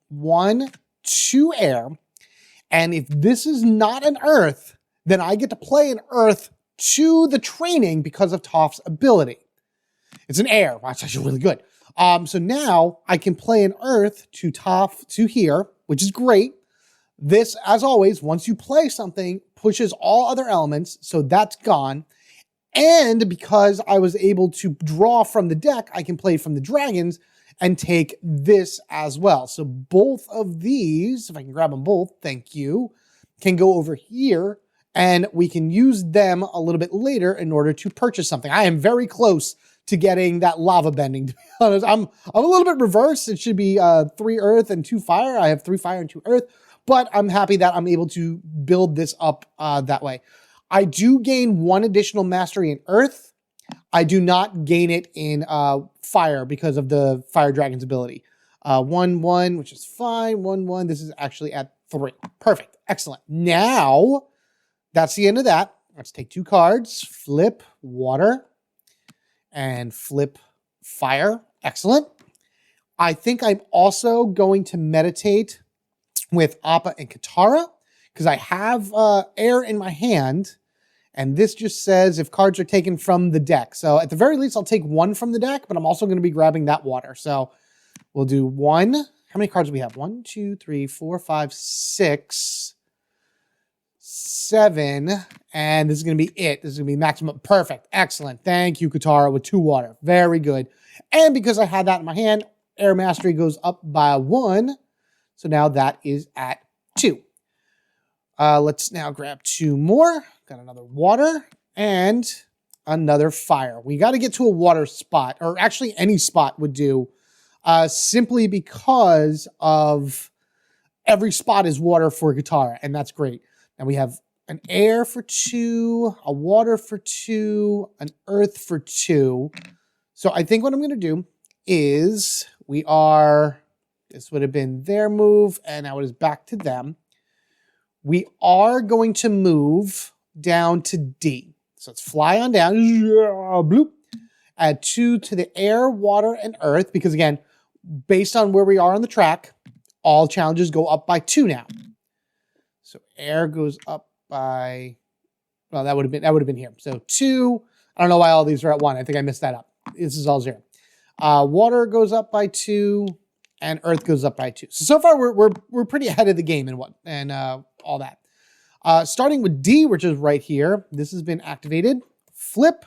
1, 2 air, and if this is not an earth, then I get to play an earth to the training because of Toph's ability. It's an air. Wow, it's actually really good. So now I can play an earth to Toph to here, which is great. This, as always, once you play something, pushes all other elements, so that's gone. And because I was able to draw from the deck, I can play from the dragons and take this as well. So both of these, if I can grab them both, thank you, can go over here, and we can use them a little bit later in order to purchase something. I am very close to getting that lava bending, to be honest. I'm a little bit reversed. It should be 3 earth and 2 fire. I have 3 fire and 2 earth, but I'm happy that I'm able to build this up that way. I do gain 1 additional mastery in earth. I do not gain it in fire because of the fire dragon's ability. 1-1, which is fine. 1-1. This is actually at 3. Perfect. Excellent. Now, that's the end of that. Let's take 2 cards, flip water, and flip fire. Excellent. I think I'm also going to meditate with Appa and Katara because I have air in my hand. And this just says if cards are taken from the deck. So at the very least, I'll take 1 from the deck, but I'm also going to be grabbing that water. So we'll do 1. How many cards do we have? 1, 2, 3, 4, 5, 6, 7. And this is going to be it. This is going to be maximum. Perfect. Excellent. Thank you, Katara, with 2 water. Very good. And because I had that in my hand, air mastery goes up by 1. So now that is at 2. Let's now grab 2 more. Got another water and another fire. We got to get to a water spot, or actually any spot would do, simply because of every spot is water for Katara, and that's great. And we have an air for 2, a water for 2, an earth for 2. So I think what I'm going to do is this would have been their move, and now it is back to them. We are going to move down to D. So let's fly on down. Bloop. Add 2 to the air, water, and earth. Because again, based on where we are on the track, all challenges go up by 2 now. So air goes up by, well, that would have been here. So 2. I don't know why all these are at 1. I think I missed that up. This is all 0. Water goes up by 2, and earth goes up by 2. So far we're pretty ahead of the game and all that. Starting with D, which is right here. This has been activated. Flip.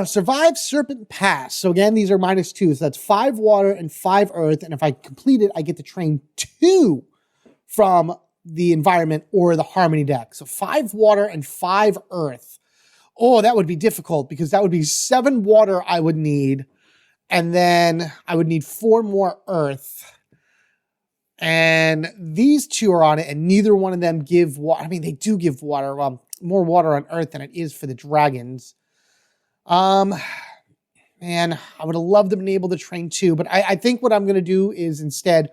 Survive Serpent Pass. So again, these are -2. So that's 5 water and 5 earth. And if I complete it, I get to train 2 from the environment or the harmony deck. So 5 water and 5 earth. Oh, that would be difficult because that would be 7 water I would need. And then I would need 4 more earth. And these 2 are on it, and neither one of them give water. I mean, they do give water. Well, more water on earth than it is for the dragons. Man, I would have loved to have been able to train 2, but I think what I'm going to do is instead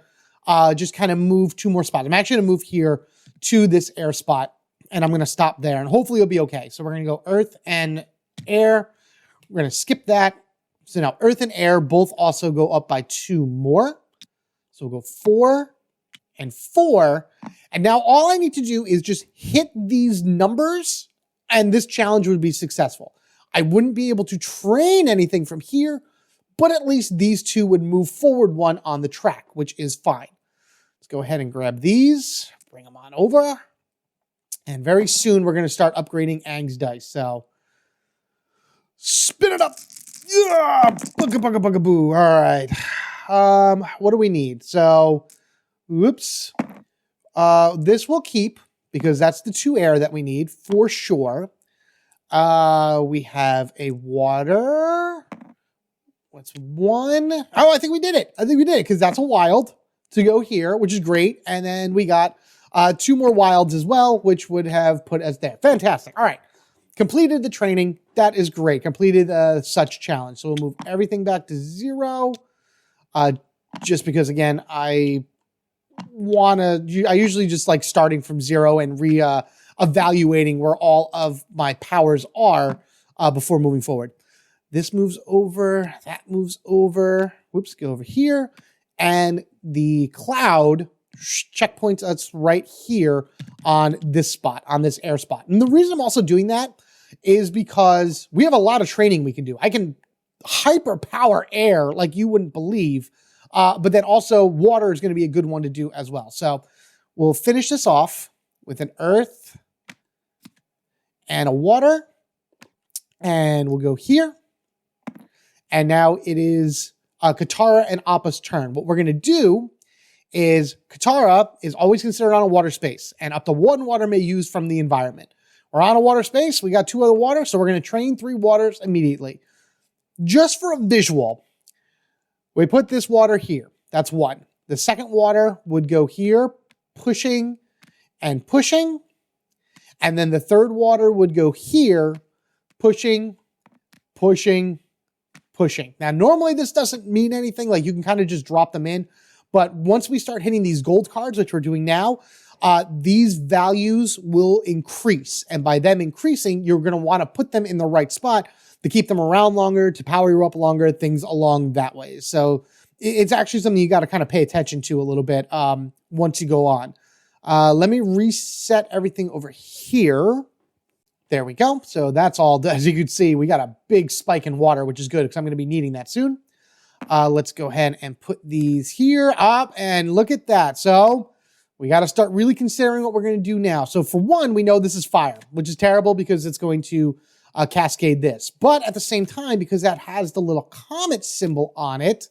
just kind of move 2 more spots. I'm actually going to move here to this air spot, and I'm going to stop there, and hopefully it'll be okay. So we're going to go earth and air. We're going to skip that. So now earth and air both also go up by 2 more. So we'll go 4 and 4. And now all I need to do is just hit these numbers and this challenge would be successful. I wouldn't be able to train anything from here, but at least these 2 would move forward 1 on the track, which is fine. Let's go ahead and grab these, bring them on over. And very soon we're going to start upgrading Aang's dice. So spin it up. Yeah, bugga, bugga, bugga, boo. All right. What do we need? So, whoops. This will keep because that's the 2 air that we need for sure. We have a water. What's 1? Oh, I think we did it. I think we did it because that's a wild to go here, which is great. And then we got 2 more wilds as well, which would have put us there. Fantastic. All right. Completed the training. That is great. Completed such challenge. So we'll move everything back to 0. Just because, again, I usually just like starting from 0 and evaluating where all of my powers are before moving forward. This moves over. That moves over. Whoops, go over here. And the cloud checkpoints us right here on this spot, on this air spot. And the reason I'm also doing that is because we have a lot of training we can do. I can hyper power air like you wouldn't believe But then also water is going to be a good one to do as well. So we'll finish this off with an earth and a water. And we'll go here. And now it is Katara and Appa's turn. What we're going to do is Katara is always considered on a water space, and up to 1 water may use from the environment. We're on a water space. We got 2 other waters, so we're going to train 3 waters immediately. Just for a visual, we put this water here. That's 1. The second water would go here, pushing and pushing. And then the third water would go here, pushing, pushing, pushing. Now, normally this doesn't mean anything. Like, you can kind of just drop them in. But once we start hitting these gold cards, which we're doing now, these values will increase. And by them increasing, you're going to want to put them in the right spot to keep them around longer, to power you up longer, things along that way. So it's actually something you got to kind of pay attention to a little bit once you go on. Let me reset everything over here. There we go. So that's all. As you can see, we got a big spike in water, which is good because I'm going to be needing that soon. Let's go ahead and put these here up, and look at that. So we got to start really considering what we're going to do now. So for one, we know this is fire, which is terrible because it's going to cascade this. But at the same time, because that has the little comet symbol on it,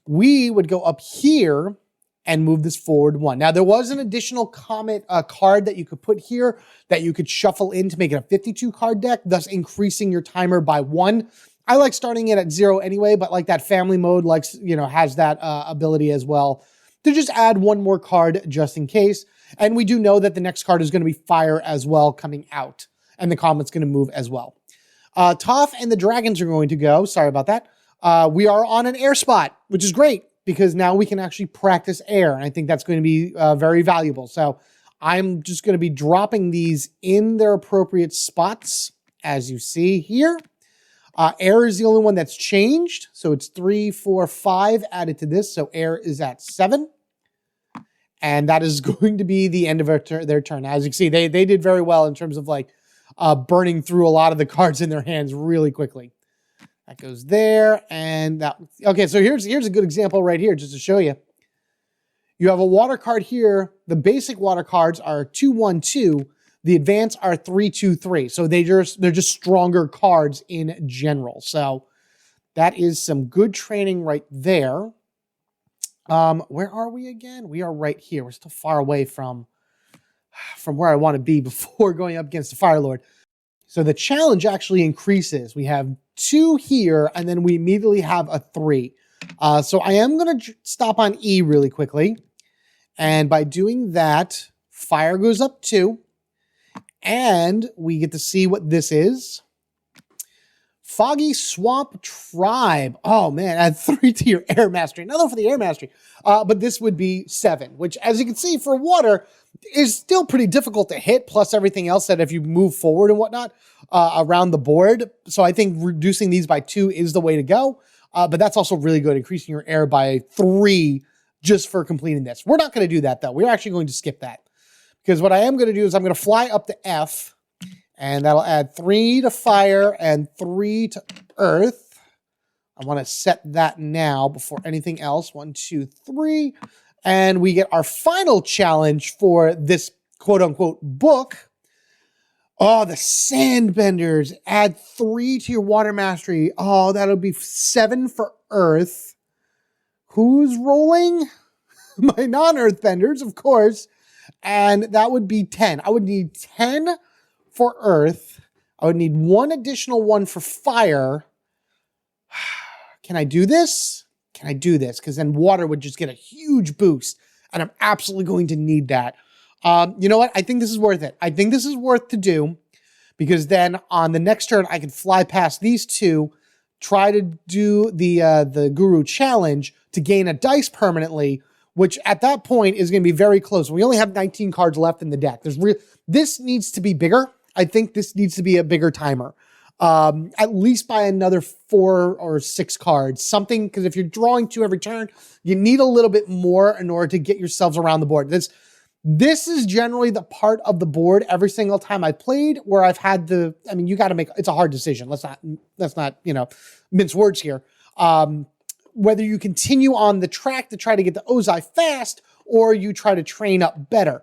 we would go up here and move this forward 1. Now, there was an additional comet card that you could put here that you could shuffle in to make it a 52 card deck, thus increasing your timer by 1. I like starting it at 0 anyway, but like that family mode likes, has that ability as well to just add 1 more card just in case. And we do know that the next card is going to be fire as well coming out, and the comet's going to move as well. Toph and the dragons are going to go. Sorry about that. We are on an air spot, which is great because now we can actually practice air. And I think that's going to be very valuable. So I'm just going to be dropping these in their appropriate spots, as you see here. Air is the only one that's changed. So it's 3, 4, 5 added to this. So air is at 7. And that is going to be the end of their turn. As you can see, they did very well in terms of like burning through a lot of the cards in their hands really quickly. That goes there. And that, okay, so here's a good example right here just to show you. You have a water card here. The basic water cards are 2, 1, 2. The advanced are 3, 2, 3. So they're just stronger cards in general. So that is some good training right there. Where are we again? We are right here. We're still far away from where I want to be before going up against the Fire Lord. So the challenge actually increases. We have 2 here, and then we immediately have a 3. So I am going to stop on E really quickly. And by doing that, fire goes up 2. And we get to see what this is. Foggy Swamp Tribe. Oh, man, add 3 to your Air Mastery. Another for the Air Mastery. But this would be 7, which, as you can see, for water, is still pretty difficult to hit, plus everything else that if you move forward and whatnot around the board. So I think reducing these by 2 is the way to go. But that's also really good, increasing your air by 3 just for completing this. We're not going to do that, though. We're actually going to skip that. Because what I am going to do is I'm going to fly up to F, and that'll add 3 to fire and 3 to earth. I want to set that now before anything else. 1, 2, 3. And we get our final challenge for this quote-unquote book. Oh, the Sandbenders. Add 3 to your water mastery. Oh, that'll be 7 for earth. Who's rolling? My non-earth benders, of course. And that would be 10. I would need 10 for earth. I would need 1 additional one for fire. Can I do this? Can I do this? Because then water would just get a huge boost. And I'm absolutely going to need that. You know what? I think this is worth it. I think this is worth to do. Because then on the next turn, I can fly past these 2. Try to do the Guru Challenge to gain a dice permanently, which at that point is going to be very close. We only have 19 cards left in the deck. This needs to be bigger. I think this needs to be a bigger timer. At least by another 4 or 6 cards. Something, because if you're drawing 2 every turn, you need a little bit more in order to get yourselves around the board. This is generally the part of the board every single time I played where I've had you got to make, it's a hard decision. Let's not, mince words here. whether you continue on the track to try to get the Ozai fast or you try to train up better.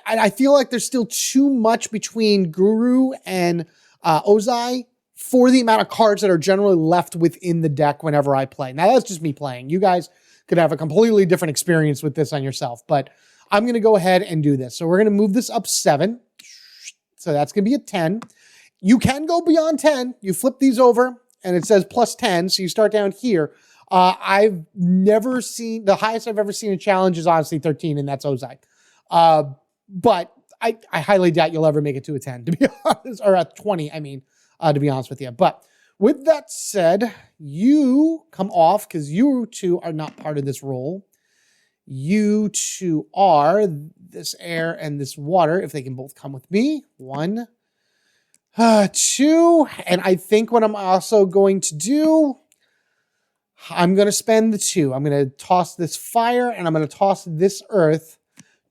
I feel like there's still too much between Guru and Ozai for the amount of cards that are generally left within the deck whenever I play. Now, that's just me playing. You guys could have a completely different experience with this on yourself, but I'm going to go ahead and do this. So we're going to move this up 7. So that's going to be a 10. You can go beyond 10. You flip these over and it says plus 10. So you start down here. I've never seen, the highest I've ever seen a challenge is honestly 13, and that's Ozai. But I highly doubt you'll ever make it to a 10, to be honest, or a 20, I mean, to be honest with you. But with that said, you come off because you two are not part of this roll. You two are this air and this water, if they can both come with me. 1, 2. And I think what I'm also going to do, I'm going to spend the 2. I'm going to toss this fire and I'm going to toss this earth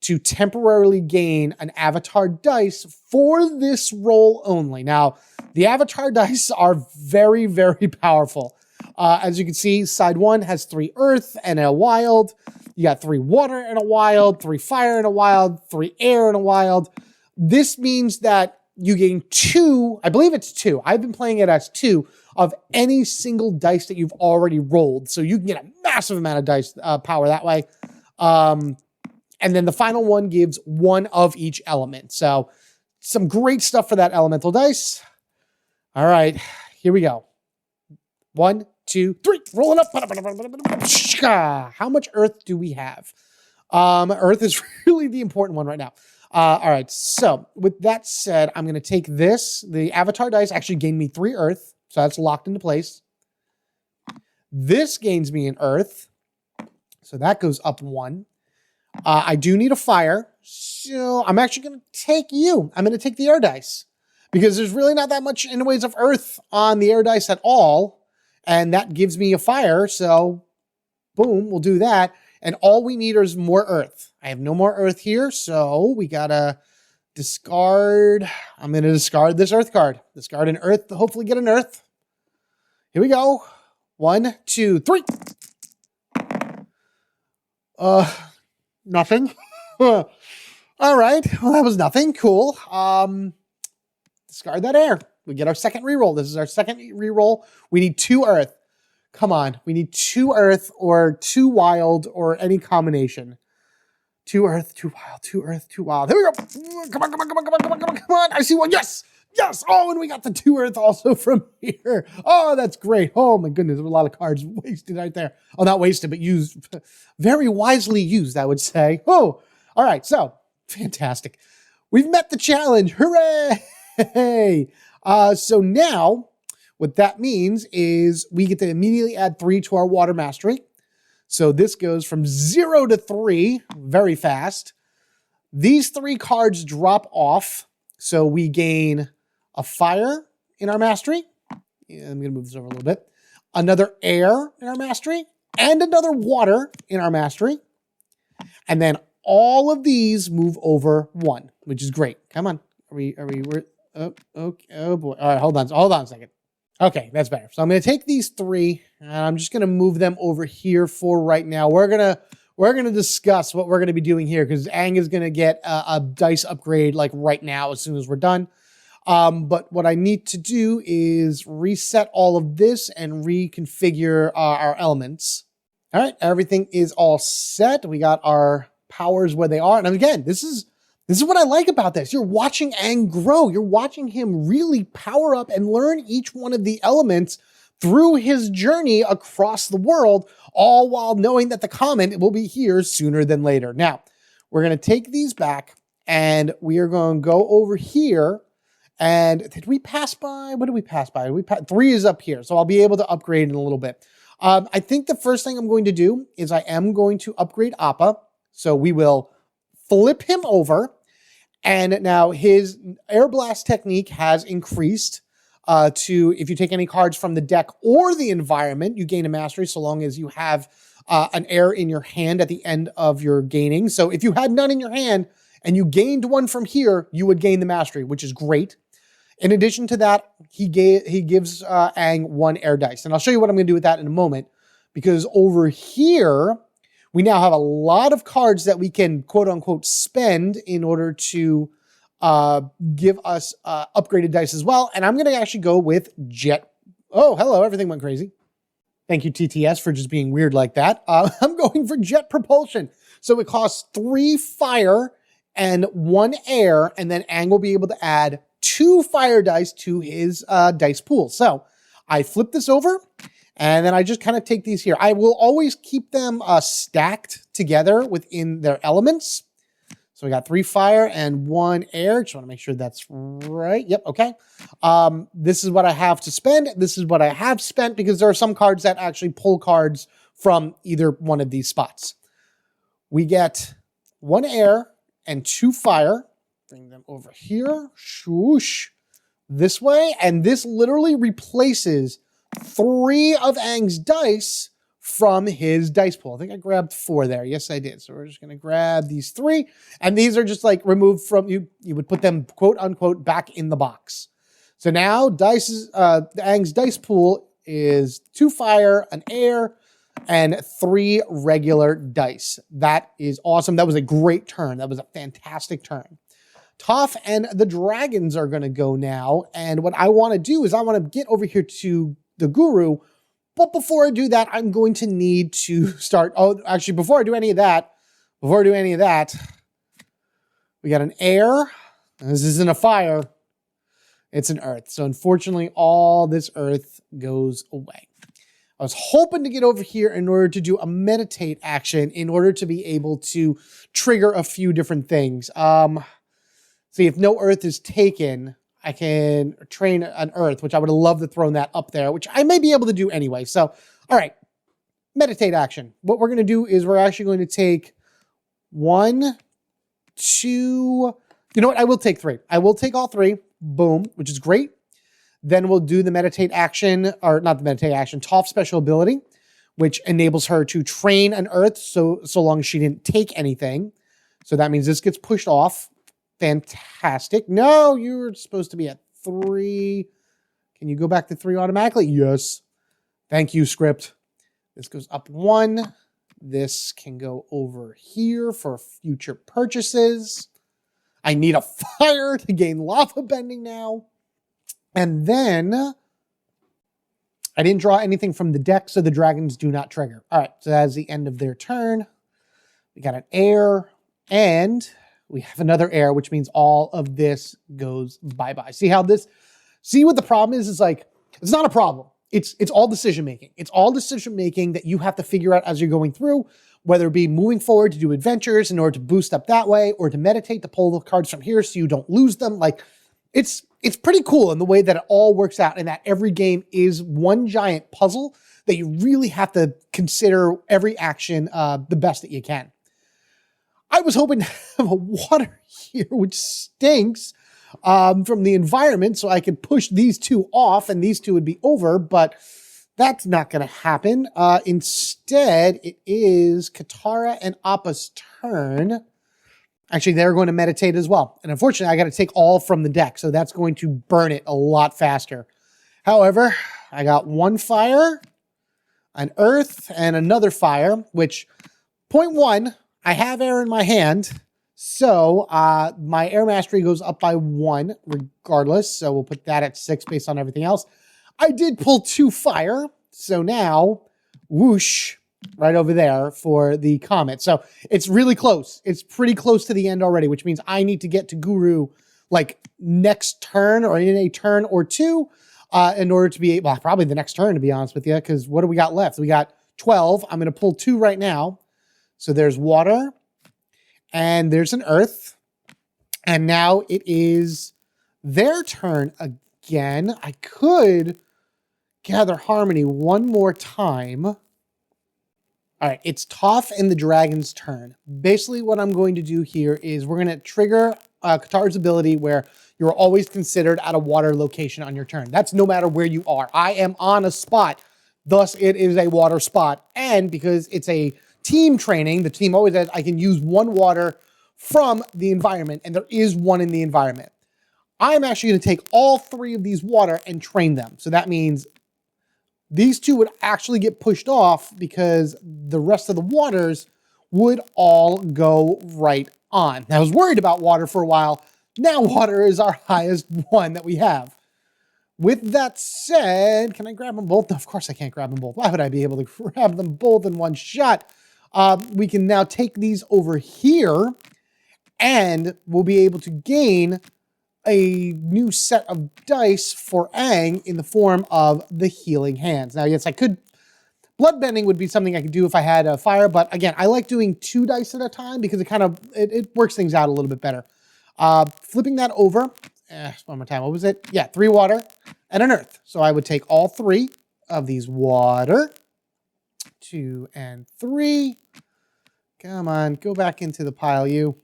to temporarily gain an Avatar dice for this roll only. Now, the Avatar dice are very, very powerful. As you can see, side 1 has 3 earth and a wild. You got 3 water and a wild, 3 fire and a wild, 3 air and a wild. This means that you gain 2, I believe it's 2. I've been playing it as 2 of any single dice that you've already rolled. So you can get a massive amount of dice power that way. And then the final one gives 1 of each element. So some great stuff for that elemental dice. All right, here we go. 1, 2, 3, rolling up. How much earth do we have? Earth is really the important one right now. All right, so with that said, I'm going to take this. The Avatar dice actually gained me 3 earth, so that's locked into place. This gains me an earth, so that goes up 1. I do need a fire, so I'm actually going to take you. I'm going to take the air dice because there's really not that much in the ways of earth on the air dice at all. And that gives me a fire. So boom, we'll do that. And all we need is more earth. I have no more earth here. So we got to discard. I'm going to discard this earth card. Discard an earth to hopefully get an earth. Here we go. 1, 2, 3. Nothing. All right. Well, that was nothing. Cool. Discard that air. We get our second reroll. This is our second reroll. We need 2 earth. Come on. We need 2 earth or 2 wild or any combination. 2 earth, 2 wild, 2 earth, 2 wild. Here we go. Come on, come on, come on, come on, come on, come on, come on. I see one. Yes. Yes. Oh, and we got the 2 earth also from here. Oh, that's great. Oh my goodness. There were a lot of cards wasted right there. Oh, not wasted, but used. Very wisely used, I would say. Oh, all right. So fantastic. We've met the challenge. Hooray. So now what that means is we get to immediately add 3 to our water mastery. So this goes from 0 to 3 very fast. These 3 cards drop off. So we gain a fire in our mastery. Yeah, I'm going to move this over a little bit. Another air in our mastery and another water in our mastery. And then all of these move over 1, which is great. Come on. We're oh, okay. Oh boy. All right, hold on a second. Okay, that's better. So I'm going to take these 3 and I'm just going to move them over here for right now. We're going to discuss what we're going to be doing here because Aang is going to get a dice upgrade like right now as soon as we're done. But what I need to do is reset all of this and reconfigure our elements. All right, everything is all set. We got our powers where they are. And again, this is what I like about this. You're watching Aang grow. You're watching him really power up and learn each one of the elements through his journey across the world, all while knowing that the Comet will be here sooner than later. Now, we're going to take these back and we are going to go over here. And did we pass by? What did we pass by? 3 is up here. So I'll be able to upgrade in a little bit. I think the first thing I'm going to do is I am going to upgrade Appa. So we will flip him over. And now his air blast technique has increased to, if you take any cards from the deck or the environment, you gain a mastery so long as you have an air in your hand at the end of your gaining. So if you had none in your hand and you gained 1 from here, you would gain the mastery, which is great. In addition to that, he gives Aang 1 air dice. And I'll show you what I'm going to do with that in a moment, because over here, we now have a lot of cards that we can quote unquote spend in order to give us upgraded dice as well. And I'm going to actually go with Jet. Oh, hello. Everything went crazy. Thank you, TTS, for just being weird like that. I'm going for Jet Propulsion. So it costs 3 fire and 1 air, and then Aang will be able to add 2 fire dice to his dice pool. So I flip this over, and then I just kind of take these here. I will always keep them stacked together within their elements. So we got 3 fire and 1 air. Just want to make sure that's right. Yep, okay. This is what I have to spend. This is what I have spent, because there are some cards that actually pull cards from either one of these spots. We get 1 air and 2 fire. Bring them over here. Swoosh. This way. And this literally replaces 3 of Aang's dice from his dice pool. I think I grabbed 4 there. Yes, I did. So we're just going to grab these 3. And these are just like removed from you. You would put them, quote unquote, back in the box. So now Aang's dice pool is 2 fire, an air, and 3 regular dice. That is awesome. That was a great turn. That was a fantastic turn. Toph and the dragons are going to go now. And what I want to do is I want to get over here to the guru. But before I do that, I'm going to need to start. Oh, actually, before I do any of that, we got an air. This isn't a fire. It's an earth. So unfortunately, all this earth goes away. I was hoping to get over here in order to do a meditate action in order to be able to trigger a few different things. See, if no earth is taken, I can train an earth, which I would have loved to throw that up there, which I may be able to do anyway. So, all right, meditate action. What we're going to do is we're actually going to take 1, 2, you know what? I will take 3. I will take all 3. Boom, which is great. Then we'll do the meditate action, or not the meditate action, Toph special ability, which enables her to train an earth so long as she didn't take anything. So that means this gets pushed off. Fantastic. No, you're supposed to be at 3. Can you go back to 3 automatically? Yes. Thank you, script. This goes up 1. This can go over here for future purchases. I need a fire to gain lava bending now. And then I didn't draw anything from the deck, so the dragons do not trigger. All right, so that's the end of their turn. We got an air, and we have another air, which means all of this goes bye-bye. See what the problem is? It's like, it's not a problem. It's all decision-making. It's all decision-making that you have to figure out as you're going through, whether it be moving forward to do adventures in order to boost up that way, or to meditate to pull the cards from here so you don't lose them. Like, it's pretty cool in the way that it all works out, and that every game is one giant puzzle that you really have to consider every action the best that you can. I was hoping to have a water here, which stinks, from the environment, so I could push these 2 off and these 2 would be over, but that's not going to happen. Instead, it is Katara and Appa's turn. Actually, they're going to meditate as well. And unfortunately, I got to take all from the deck, so that's going to burn it a lot faster. However, I got 1 fire, an earth, and another fire, which, point 1, I have air in my hand, so my air mastery goes up by 1 regardless, so we'll put that at 6 based on everything else. I did pull 2 fire, so now, whoosh, right over there for the Comet. So it's really close. It's pretty close to the end already, which means I need to get to Guru like next turn or in a turn or 2 in order to be, well, probably the next turn, to be honest with you, because what do we got left? We got 12. I'm going to pull 2 right now. So there's water and there's an earth. And now it is their turn again. I could gather harmony one more time. All right, it's Toph and the dragon's turn. Basically what I'm going to do here is we're going to trigger Katara's ability where you're always considered at a water location on your turn. That's no matter where you are. I am on a spot, thus it is a water spot. And because it's a team training, the team always says I can use 1 water from the environment, and there is 1 in the environment. I'm actually going to take all 3 of these water and train them. So that means these 2 would actually get pushed off because the rest of the waters would all go right on. Now, I was worried about water for a while. Now water is our highest one that we have. With that said, can I grab them both? No, of course I can't grab them both. Why would I be able to grab them both in one shot? We can now take these over here and we'll be able to gain a new set of dice for Aang in the form of the healing hands. Now, yes, I could, bloodbending would be something I could do if I had a fire, but again, I like doing 2 dice at a time because it kind of, it works things out a little bit better. Flipping that over, one more time, what was it? Yeah, 3 water and an earth. So I would take all 3 of these water, 2 and 3. Come on, go back into the pile, you.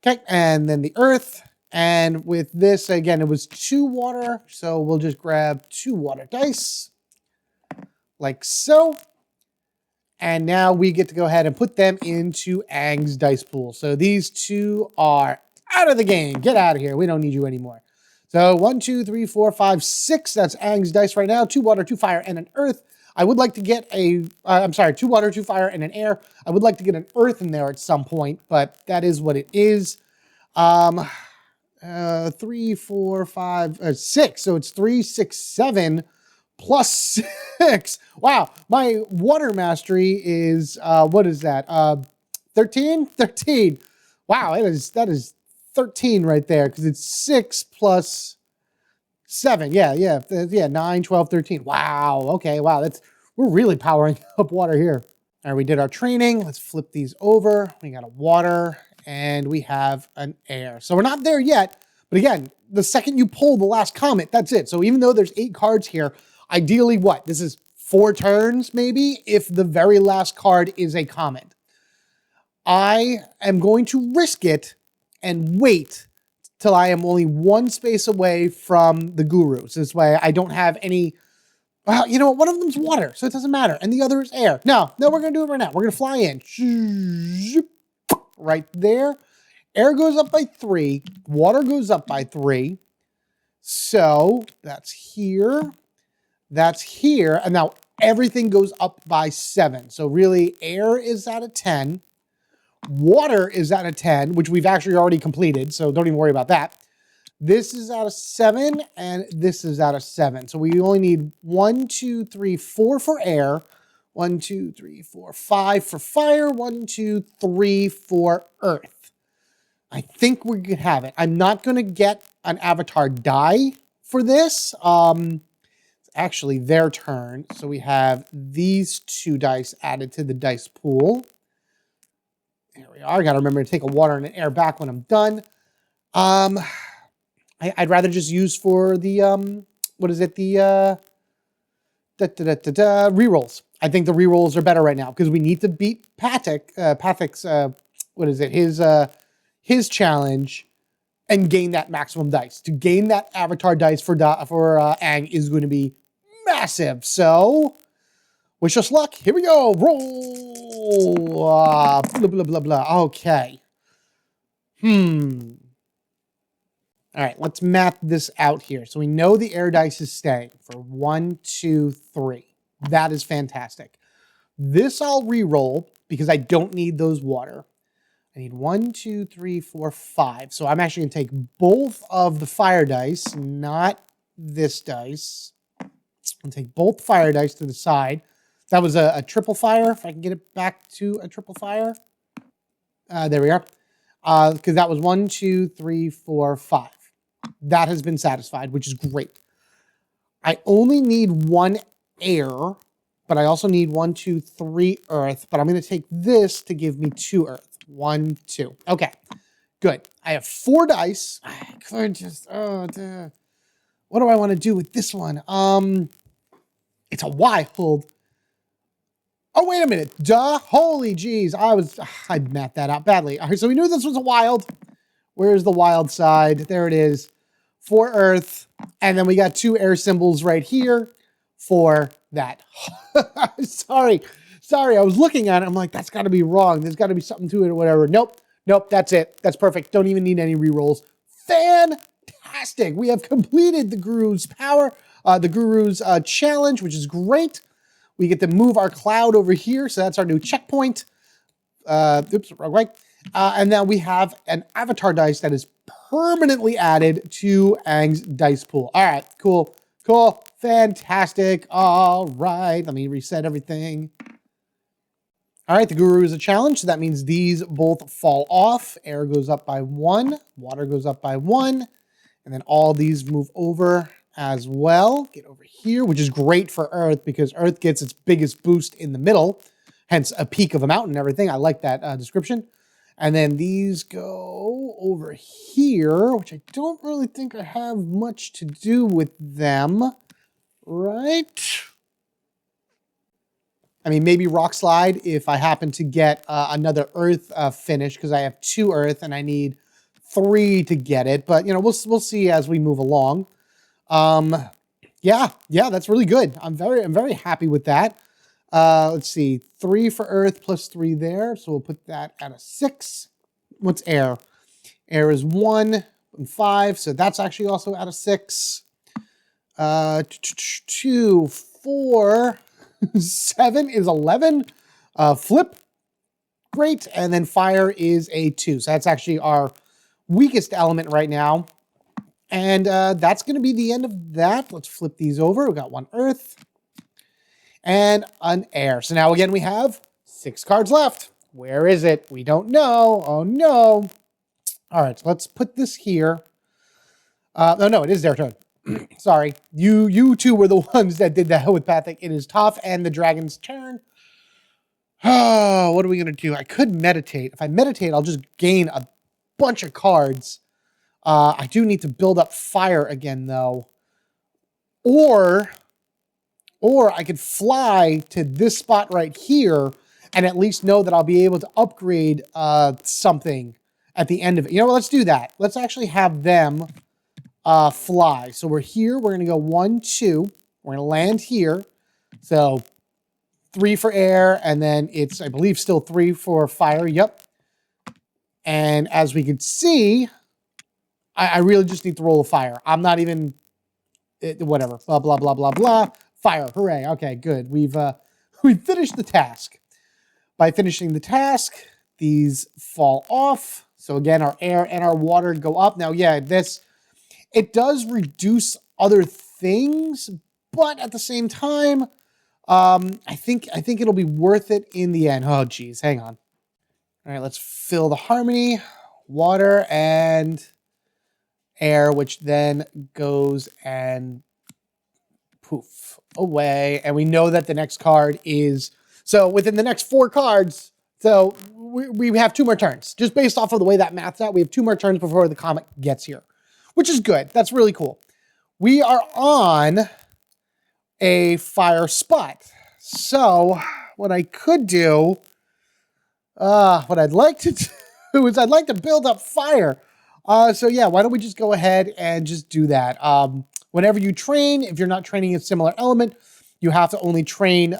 Okay, and then the earth. And with this, again, it was 2 water. So we'll just grab 2 water dice. Like so. And now we get to go ahead and put them into Aang's dice pool. So these 2 are out of the game. Get out of here. We don't need you anymore. So 1, 2, 3, 4, 5, 6. That's Aang's dice right now. 2 water, 2 fire, and an earth. I would like to get a, 2 water, 2 fire, and an air. I would like to get an earth in there at some point, but that is what it is. 3, 4, 5, 6. So it's 3, 6, 7 plus 6. Wow. My water mastery is, what is that? 13? 13. Wow. That is 13 right there because it's 6 plus 7. Yeah. 9, 12, 13. Wow. Okay. Wow. We're really powering up water here. All right. We did our training. Let's flip these over. We got a water and we have an air. So we're not there yet. But again, the second you pull the last comet, that's it. So even though there's 8 cards here, ideally what? This is 4 turns maybe if the very last card is a comet. I am going to risk it and wait till I am only 1 space away from the gurus. This way I don't have any, well, you know what? One of them's water, so it doesn't matter. And the other is air. No, we're going to do it right now. We're going to fly in. Right there. Air goes up by 3. Water goes up by 3. So that's here. That's here. And now everything goes up by 7. So really air is at a 10. Water is at a 10, which we've actually already completed. So don't even worry about that. This is at a 7 and this is at a 7. So we only need 1, 2, 3, 4 for air. 1, 2, 3, 4, 5 for fire. 1, 2, 3 for earth. I think we could have it. I'm not going to get an avatar die for this. It's actually their turn. So we have these 2 dice added to the dice pool. There we are. I got to remember to take a water and an air back when I'm done. I'd rather just use for the, what is it? The rerolls. I think the rerolls are better right now because we need to beat Pathic's, what is it? His challenge and gain that maximum dice. To gain that avatar dice for Aang is going to be massive. So, wish us luck. Here we go. Roll. Blah, blah, blah, blah. Okay. All right, let's map this out here. So we know the air dice is staying for 1, 2, 3. That is fantastic. This I'll re-roll because I don't need those water. I need 1, 2, 3, 4, 5. So I'm actually going to take both of the fire dice, not this dice. I'll take both fire dice to the side. That was a triple fire. If I can get it back to a triple fire. There we are. Because that was 1, 2, 3, 4, 5. That has been satisfied, which is great. I only need 1 air, but I also need 1, 2, 3 earth. But I'm going to take this to give me 2 earth. 1, 2. Okay, good. I have 4 dice. I could just, what do I want to do with this one? It's a wild. Oh, wait a minute. Duh. Holy jeez. I mapped that out badly. All right, so we knew this was a wild. Where's the wild side? There it is. 4 earth. And then we got 2 air symbols right here for that. Sorry, I was looking at it. I'm like, that's got to be wrong. There's got to be something to it or whatever. Nope, that's it. That's perfect. Don't even need any rerolls. Fantastic. fantastic. We have completed the Guru's power, the Guru's challenge, which is great. We get to move our cloud over here, so that's our new checkpoint. Oops, wrong way. And now we have an avatar dice that is permanently added to Aang's dice pool. All right, cool, cool, fantastic. All right, let me reset everything. All right, the Guru is a challenge, so that means these both fall off. Air goes up by 1, water goes up by 1, and then all these move over as well. Get over here, which is great for Earth because Earth gets its biggest boost in the middle, hence a peak of a mountain and everything. I like that description. And then these go over here, which I don't really think I have much to do with them, right? I mean, maybe rock slide if I happen to get another Earth finish because I have 2 Earth and I need 3 to get it. But, you know, we'll see as we move along. Yeah, that's really good. I'm very happy with that. Let's see, 3 for Earth plus 3 there. So we'll put that at a 6. What's air? Air is 1 and 5. So that's actually also at a 6. 2, 4... 7 is 11. Flip, great. And then fire is a 2. So that's actually our weakest element right now. And that's going to be the end of that. Let's flip these over. We've got 1 earth and an air. So now again, we have 6 cards left. Where is it? We don't know. Oh no. All right, so let's put this here. No, it is their turn. Sorry, you two were the ones that did that with Pathic. It is tough, and the dragon's turn. Oh, what are we going to do? I could meditate. If I meditate, I'll just gain a bunch of cards. I do need to build up fire again, though. Or I could fly to this spot right here and at least know that I'll be able to upgrade something at the end of it. You know what? Let's do that. Let's actually have them fly. So we're here. We're going to go 1, 2. We're going to land here. So 3 for air, and then it's, I believe, still 3 for fire. Yep. And as we can see, I really just need to roll a fire. I'm not even, whatever. Blah, blah, blah, blah, blah. Fire. Hooray. Okay, good. We've finished the task. By finishing the task, these fall off. So again, our air and our water go up. Now, yeah, it does reduce other things, but at the same time, I think it'll be worth it in the end. Oh, geez, hang on. All right, let's fill the harmony, water and air, which then goes and poof away. And we know that the next card is, so within the next 4 cards, so we have 2 more turns. Just based off of the way that math's out, we have 2 more turns before the comet gets here, which is good. That's really cool. We are on a fire spot. So what I could do, what I'd like to do is I'd like to build up fire. So yeah, why don't we just go ahead and just do that? Whenever you train, if you're not training a similar element, you have to only train,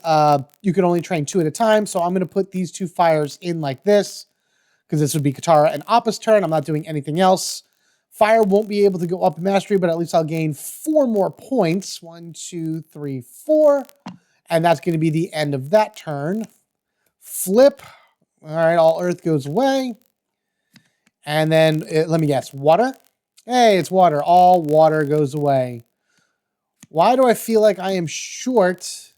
you can only train 2 at a time. So I'm going to put these 2 fires in like this, because this would be Katara and Appa's turn. I'm not doing anything else. Fire won't be able to go up in mastery, but at least I'll gain 4 more points. 1, 2, 3, 4. And that's going to be the end of that turn. Flip. All right, all earth goes away. And then, let me guess, water? Hey, it's water. All water goes away. Why do I feel like I am short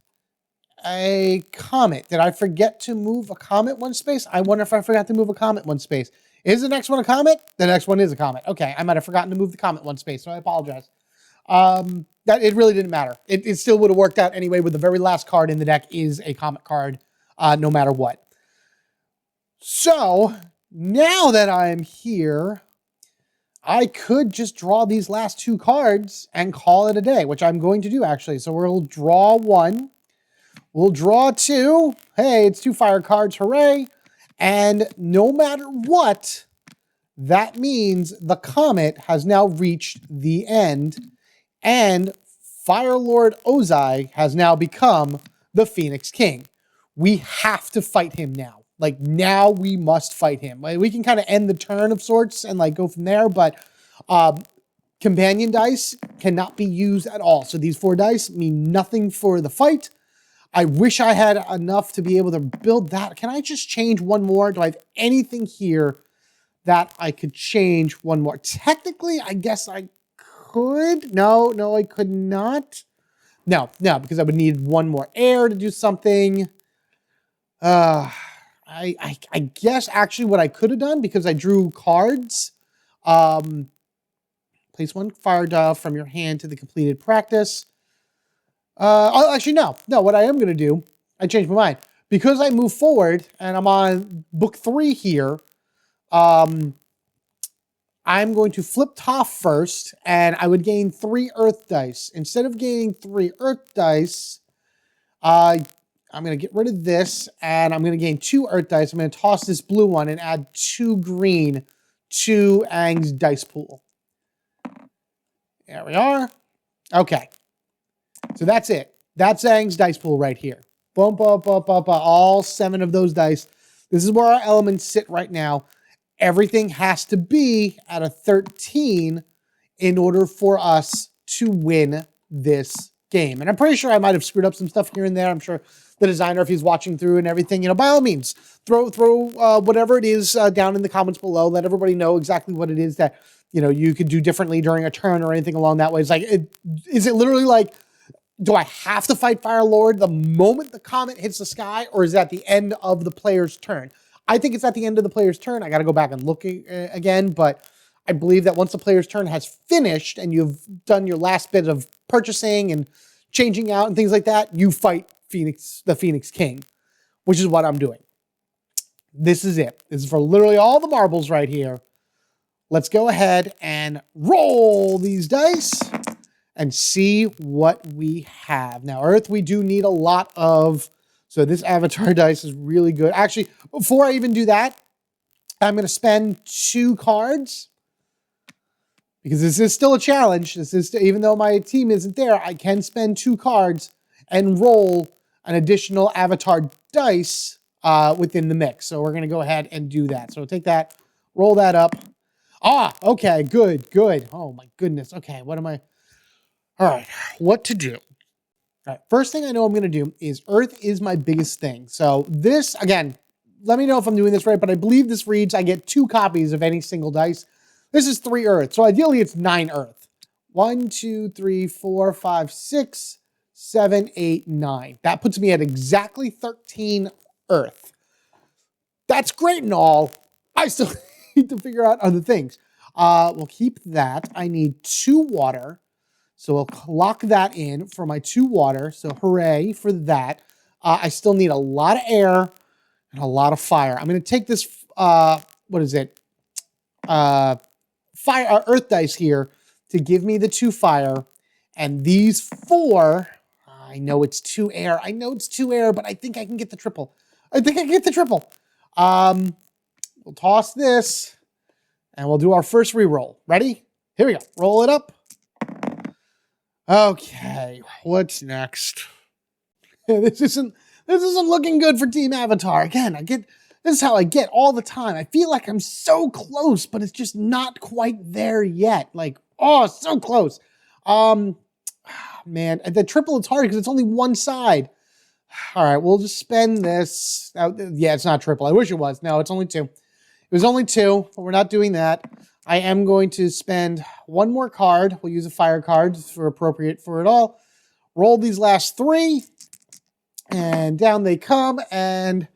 a comet? Did I forget to move a comet 1 space? I wonder if I forgot to move a comet 1 space. Is the next one a comet? The next one is a comet. Okay, I might have forgotten to move the comet 1 space, so I apologize. That it really didn't matter. It still would have worked out anyway, with the very last card in the deck is a comet card, no matter what. So, now that I'm here, I could just draw these last 2 cards and call it a day, which I'm going to do, actually. So we'll draw 1. We'll draw 2. Hey, it's 2 fire cards. Hooray. And no matter what, that means the comet has now reached the end, and Fire Lord Ozai has now become the Phoenix King. We have to fight him now. Like, now we must fight him. Like, we can kind of end the turn of sorts and, like, go from there, but companion dice cannot be used at all. So these 4 dice mean nothing for the fight. I wish I had enough to be able to build that. Can I just change one more? Do I have anything here that I could change one more? Technically, I guess I could. No, I could not. No, because I would need one more air to do something. I guess actually what I could have done, because I drew cards, place 1 fire dial from your hand to the completed practice. Actually, no, what I am going to do, I changed my mind. Because I move forward and I'm on book 3 here, I'm going to flip top first, and I would gain 3 earth dice. Instead of gaining 3 earth dice, I'm going to get rid of this, and I'm going to gain 2 earth dice. I'm going to toss this blue one and add 2 green to Aang's dice pool. There we are. Okay. So that's it. That's Aang's dice pool right here. Boom, boom, boom, boom, boom. All 7 of those dice. This is where our elements sit right now. Everything has to be at a 13 in order for us to win this game. And I'm pretty sure I might have screwed up some stuff here and there. I'm sure the designer, if he's watching through and everything, by all means, throw whatever it is down in the comments below. Let everybody know exactly what it is that, you could do differently during a turn or anything along that way. It's like, is it literally like, do I have to fight Fire Lord the moment the comet hits the sky, or is it at the end of the player's turn? I think it's at the end of the player's turn. I got to go back and look again, but I believe that once the player's turn has finished and you've done your last bit of purchasing and changing out and things like that, you fight the Phoenix King, which is what I'm doing. This is it. This is for literally all the marbles right here. Let's go ahead and roll these dice and see what we have. Now, Earth, we do need a lot of, so this Avatar dice is really good. Actually, before I even do that, I'm going to spend 2 cards, because this is still a challenge. This is, even though my team isn't there, I can spend 2 cards and roll an additional Avatar dice within the mix. So we're going to go ahead and do that. So take that, roll that up. Okay, good. Oh my goodness. Okay, what am I? All right, what to do? All right, first thing I know I'm going to do is Earth is my biggest thing. So this, again, let me know if I'm doing this right, but I believe this reads I get 2 copies of any single dice. This is 3 Earth, so ideally it's 9 Earth. 1, 2, 3, 4, 5, 6, 7, 8, 9. That puts me at exactly 13 Earth. That's great and all. I still need to figure out other things. We'll keep that. I need 2 water. So we'll lock that in for my 2 water. So hooray for that. I still need a lot of air and a lot of fire. I'm going to take this, what is it? Earth dice here to give me the 2 fire. And these 4, I know it's 2 air. But I think I can get the triple. We'll toss this and we'll do our first reroll. Ready? Here we go. Roll it up. Okay, what's next? This isn't looking good for Team Avatar. Again, this is how I get all the time. I feel like I'm so close, but it's just not quite there yet. Like, oh, so close. Man, the triple is hard because it's only one side. All right, we'll just spend this. Yeah, it's not triple. I wish it was. No, it's only 2. It was only 2, but we're not doing that. I am going to spend 1 more card. We'll use a fire card for appropriate for it all. Roll these last 3. And down they come. And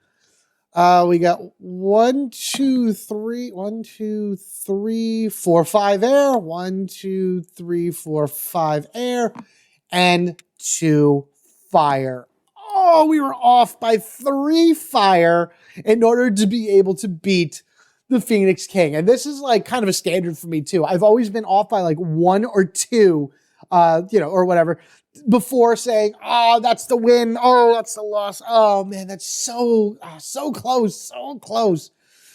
we got 1, 2, 3, 4, 5 air. 1, 2, 3, 4, 5 air. And 2 fire. Oh, we were off by 3 fire in order to be able to beat the Phoenix King. And this is like kind of a standard for me too. I've always been off by like 1 or 2, or whatever, before saying, oh, that's the win. Oh, that's the loss. Oh man, that's so close.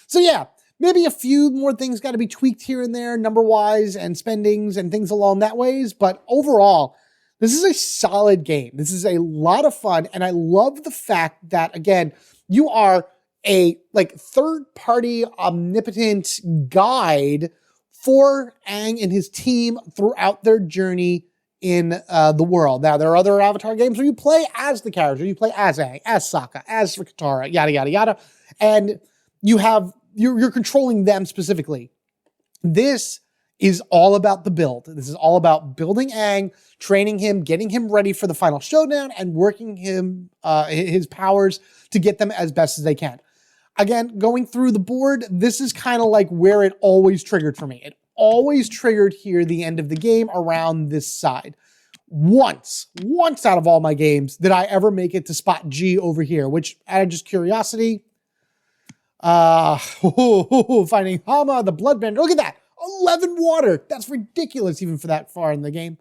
So yeah, maybe a few more things got to be tweaked here and there, number wise and spendings and things along that ways. But overall, this is a solid game. This is a lot of fun. And I love the fact that, again, you are a third-party omnipotent guide for Aang and his team throughout their journey in the world. Now, there are other Avatar games where you play as the character. You play as Aang, as Sokka, as Katara, yada, yada, yada. And you're controlling them specifically. This is all about the build. This is all about building Aang, training him, getting him ready for the final showdown, and working his powers to get them as best as they can. Again, going through the board, this is kind of like where it always triggered for me. It always triggered here the end of the game around this side. Once out of all my games did I ever make it to spot G over here, which out of just curiosity, finding Hama, the bloodbender. Look at that. 11 water. That's ridiculous even for that far in the game.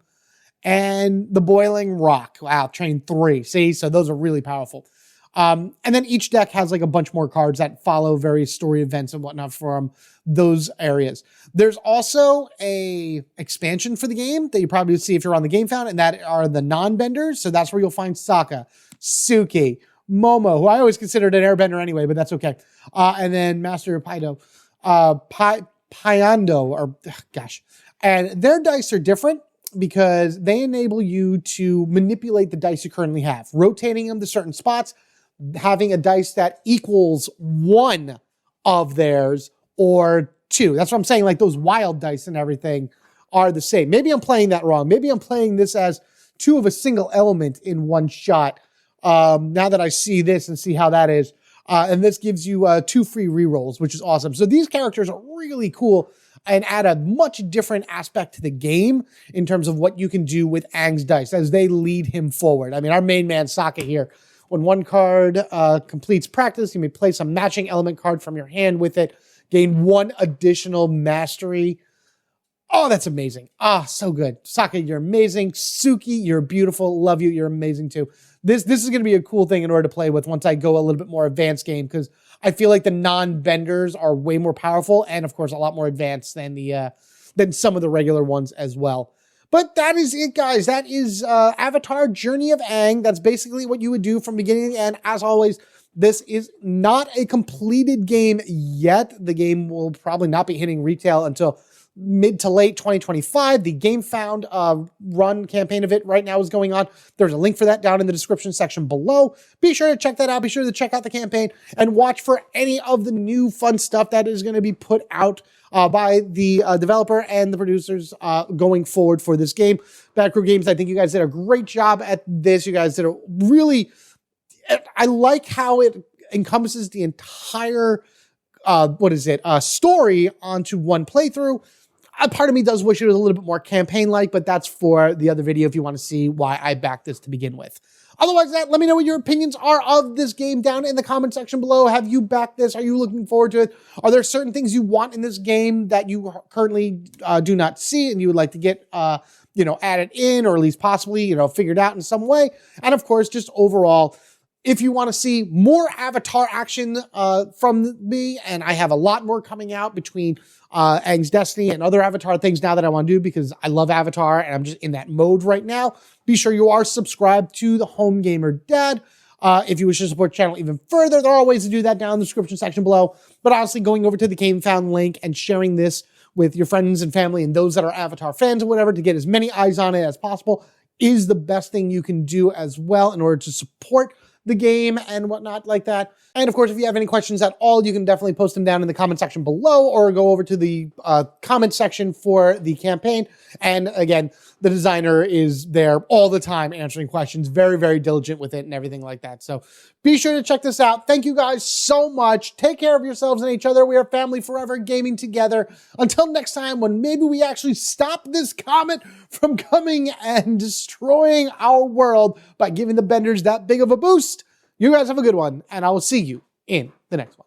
And the boiling rock. Wow, train 3. See, so those are really powerful. And then each deck has like a bunch more cards that follow various story events and whatnot from those areas. There's also a expansion for the game that you probably see if you're on the Gamefound, and that are the non-benders. So that's where you'll find Sokka, Suki, Momo, who I always considered an airbender anyway, but that's okay. And then Master Paido, Pyando, or gosh. And their dice are different because they enable you to manipulate the dice you currently have, rotating them to certain spots, having a dice that equals one of theirs or two. That's what I'm saying. Like those wild dice and everything are the same. Maybe I'm playing that wrong. Maybe I'm playing this as two of a single element in one shot. Now that I see this and see how that is. And this gives you 2 free rerolls, which is awesome. So these characters are really cool and add a much different aspect to the game in terms of what you can do with Aang's dice as they lead him forward. I mean, our main man, Sokka here, when one card completes practice, you may place a matching element card from your hand with it, gain 1 additional mastery. Oh, that's amazing. Ah, so good. Sokka, you're amazing. Suki, you're beautiful. Love you. You're amazing too. This is going to be a cool thing in order to play with once I go a little bit more advanced game, because I feel like the non-benders are way more powerful and, of course, a lot more advanced than than some of the regular ones as well. But that is it, guys. That is Avatar Journey of Aang. That's basically what you would do from beginning to end. As always, this is not a completed game yet. The game will probably not be hitting retail until mid to late 2025. The Gamefound run campaign of it right now is going on. There's a link for that down in the description section below. Be sure to check that out. Be sure to check out the campaign and watch for any of the new fun stuff that is going to be put out by the developer and the producers going forward for this game. Bad Crew Games, I think you guys did a great job at this. You guys did a really, I like how it encompasses the entire story onto one playthrough. A part of me does wish it was a little bit more campaign-like, but that's for the other video if you want to see why I backed this to begin with. Otherwise, let me know what your opinions are of this game down in the comment section below. Have you backed this? Are you looking forward to it? Are there certain things you want in this game that you currently do not see and you would like to get added in, or at least possibly figured out in some way? And of course, just overall, if you want to see more Avatar action from me, and I have a lot more coming out between Aang's Destiny and other Avatar things now that I want to do because I love Avatar and I'm just in that mode right now, be sure you are subscribed to the Home Gamer Dad. If you wish to support the channel even further, there are ways to do that down in the description section below. But honestly, going over to the Gamefound link and sharing this with your friends and family and those that are Avatar fans or whatever to get as many eyes on it as possible is the best thing you can do as well in order to support the game and whatnot like that. And of course, if you have any questions at all, you can definitely post them down in the comment section below or go over to the comment section for the campaign. And again, the designer is there all the time answering questions, very, very diligent with it and everything like that. So be sure to check this out. Thank you guys so much. Take care of yourselves and each other. We are family forever, gaming together. Until next time, when maybe we actually stop this comet from coming and destroying our world by giving the benders that big of a boost. You guys have a good one, and I will see you in the next one.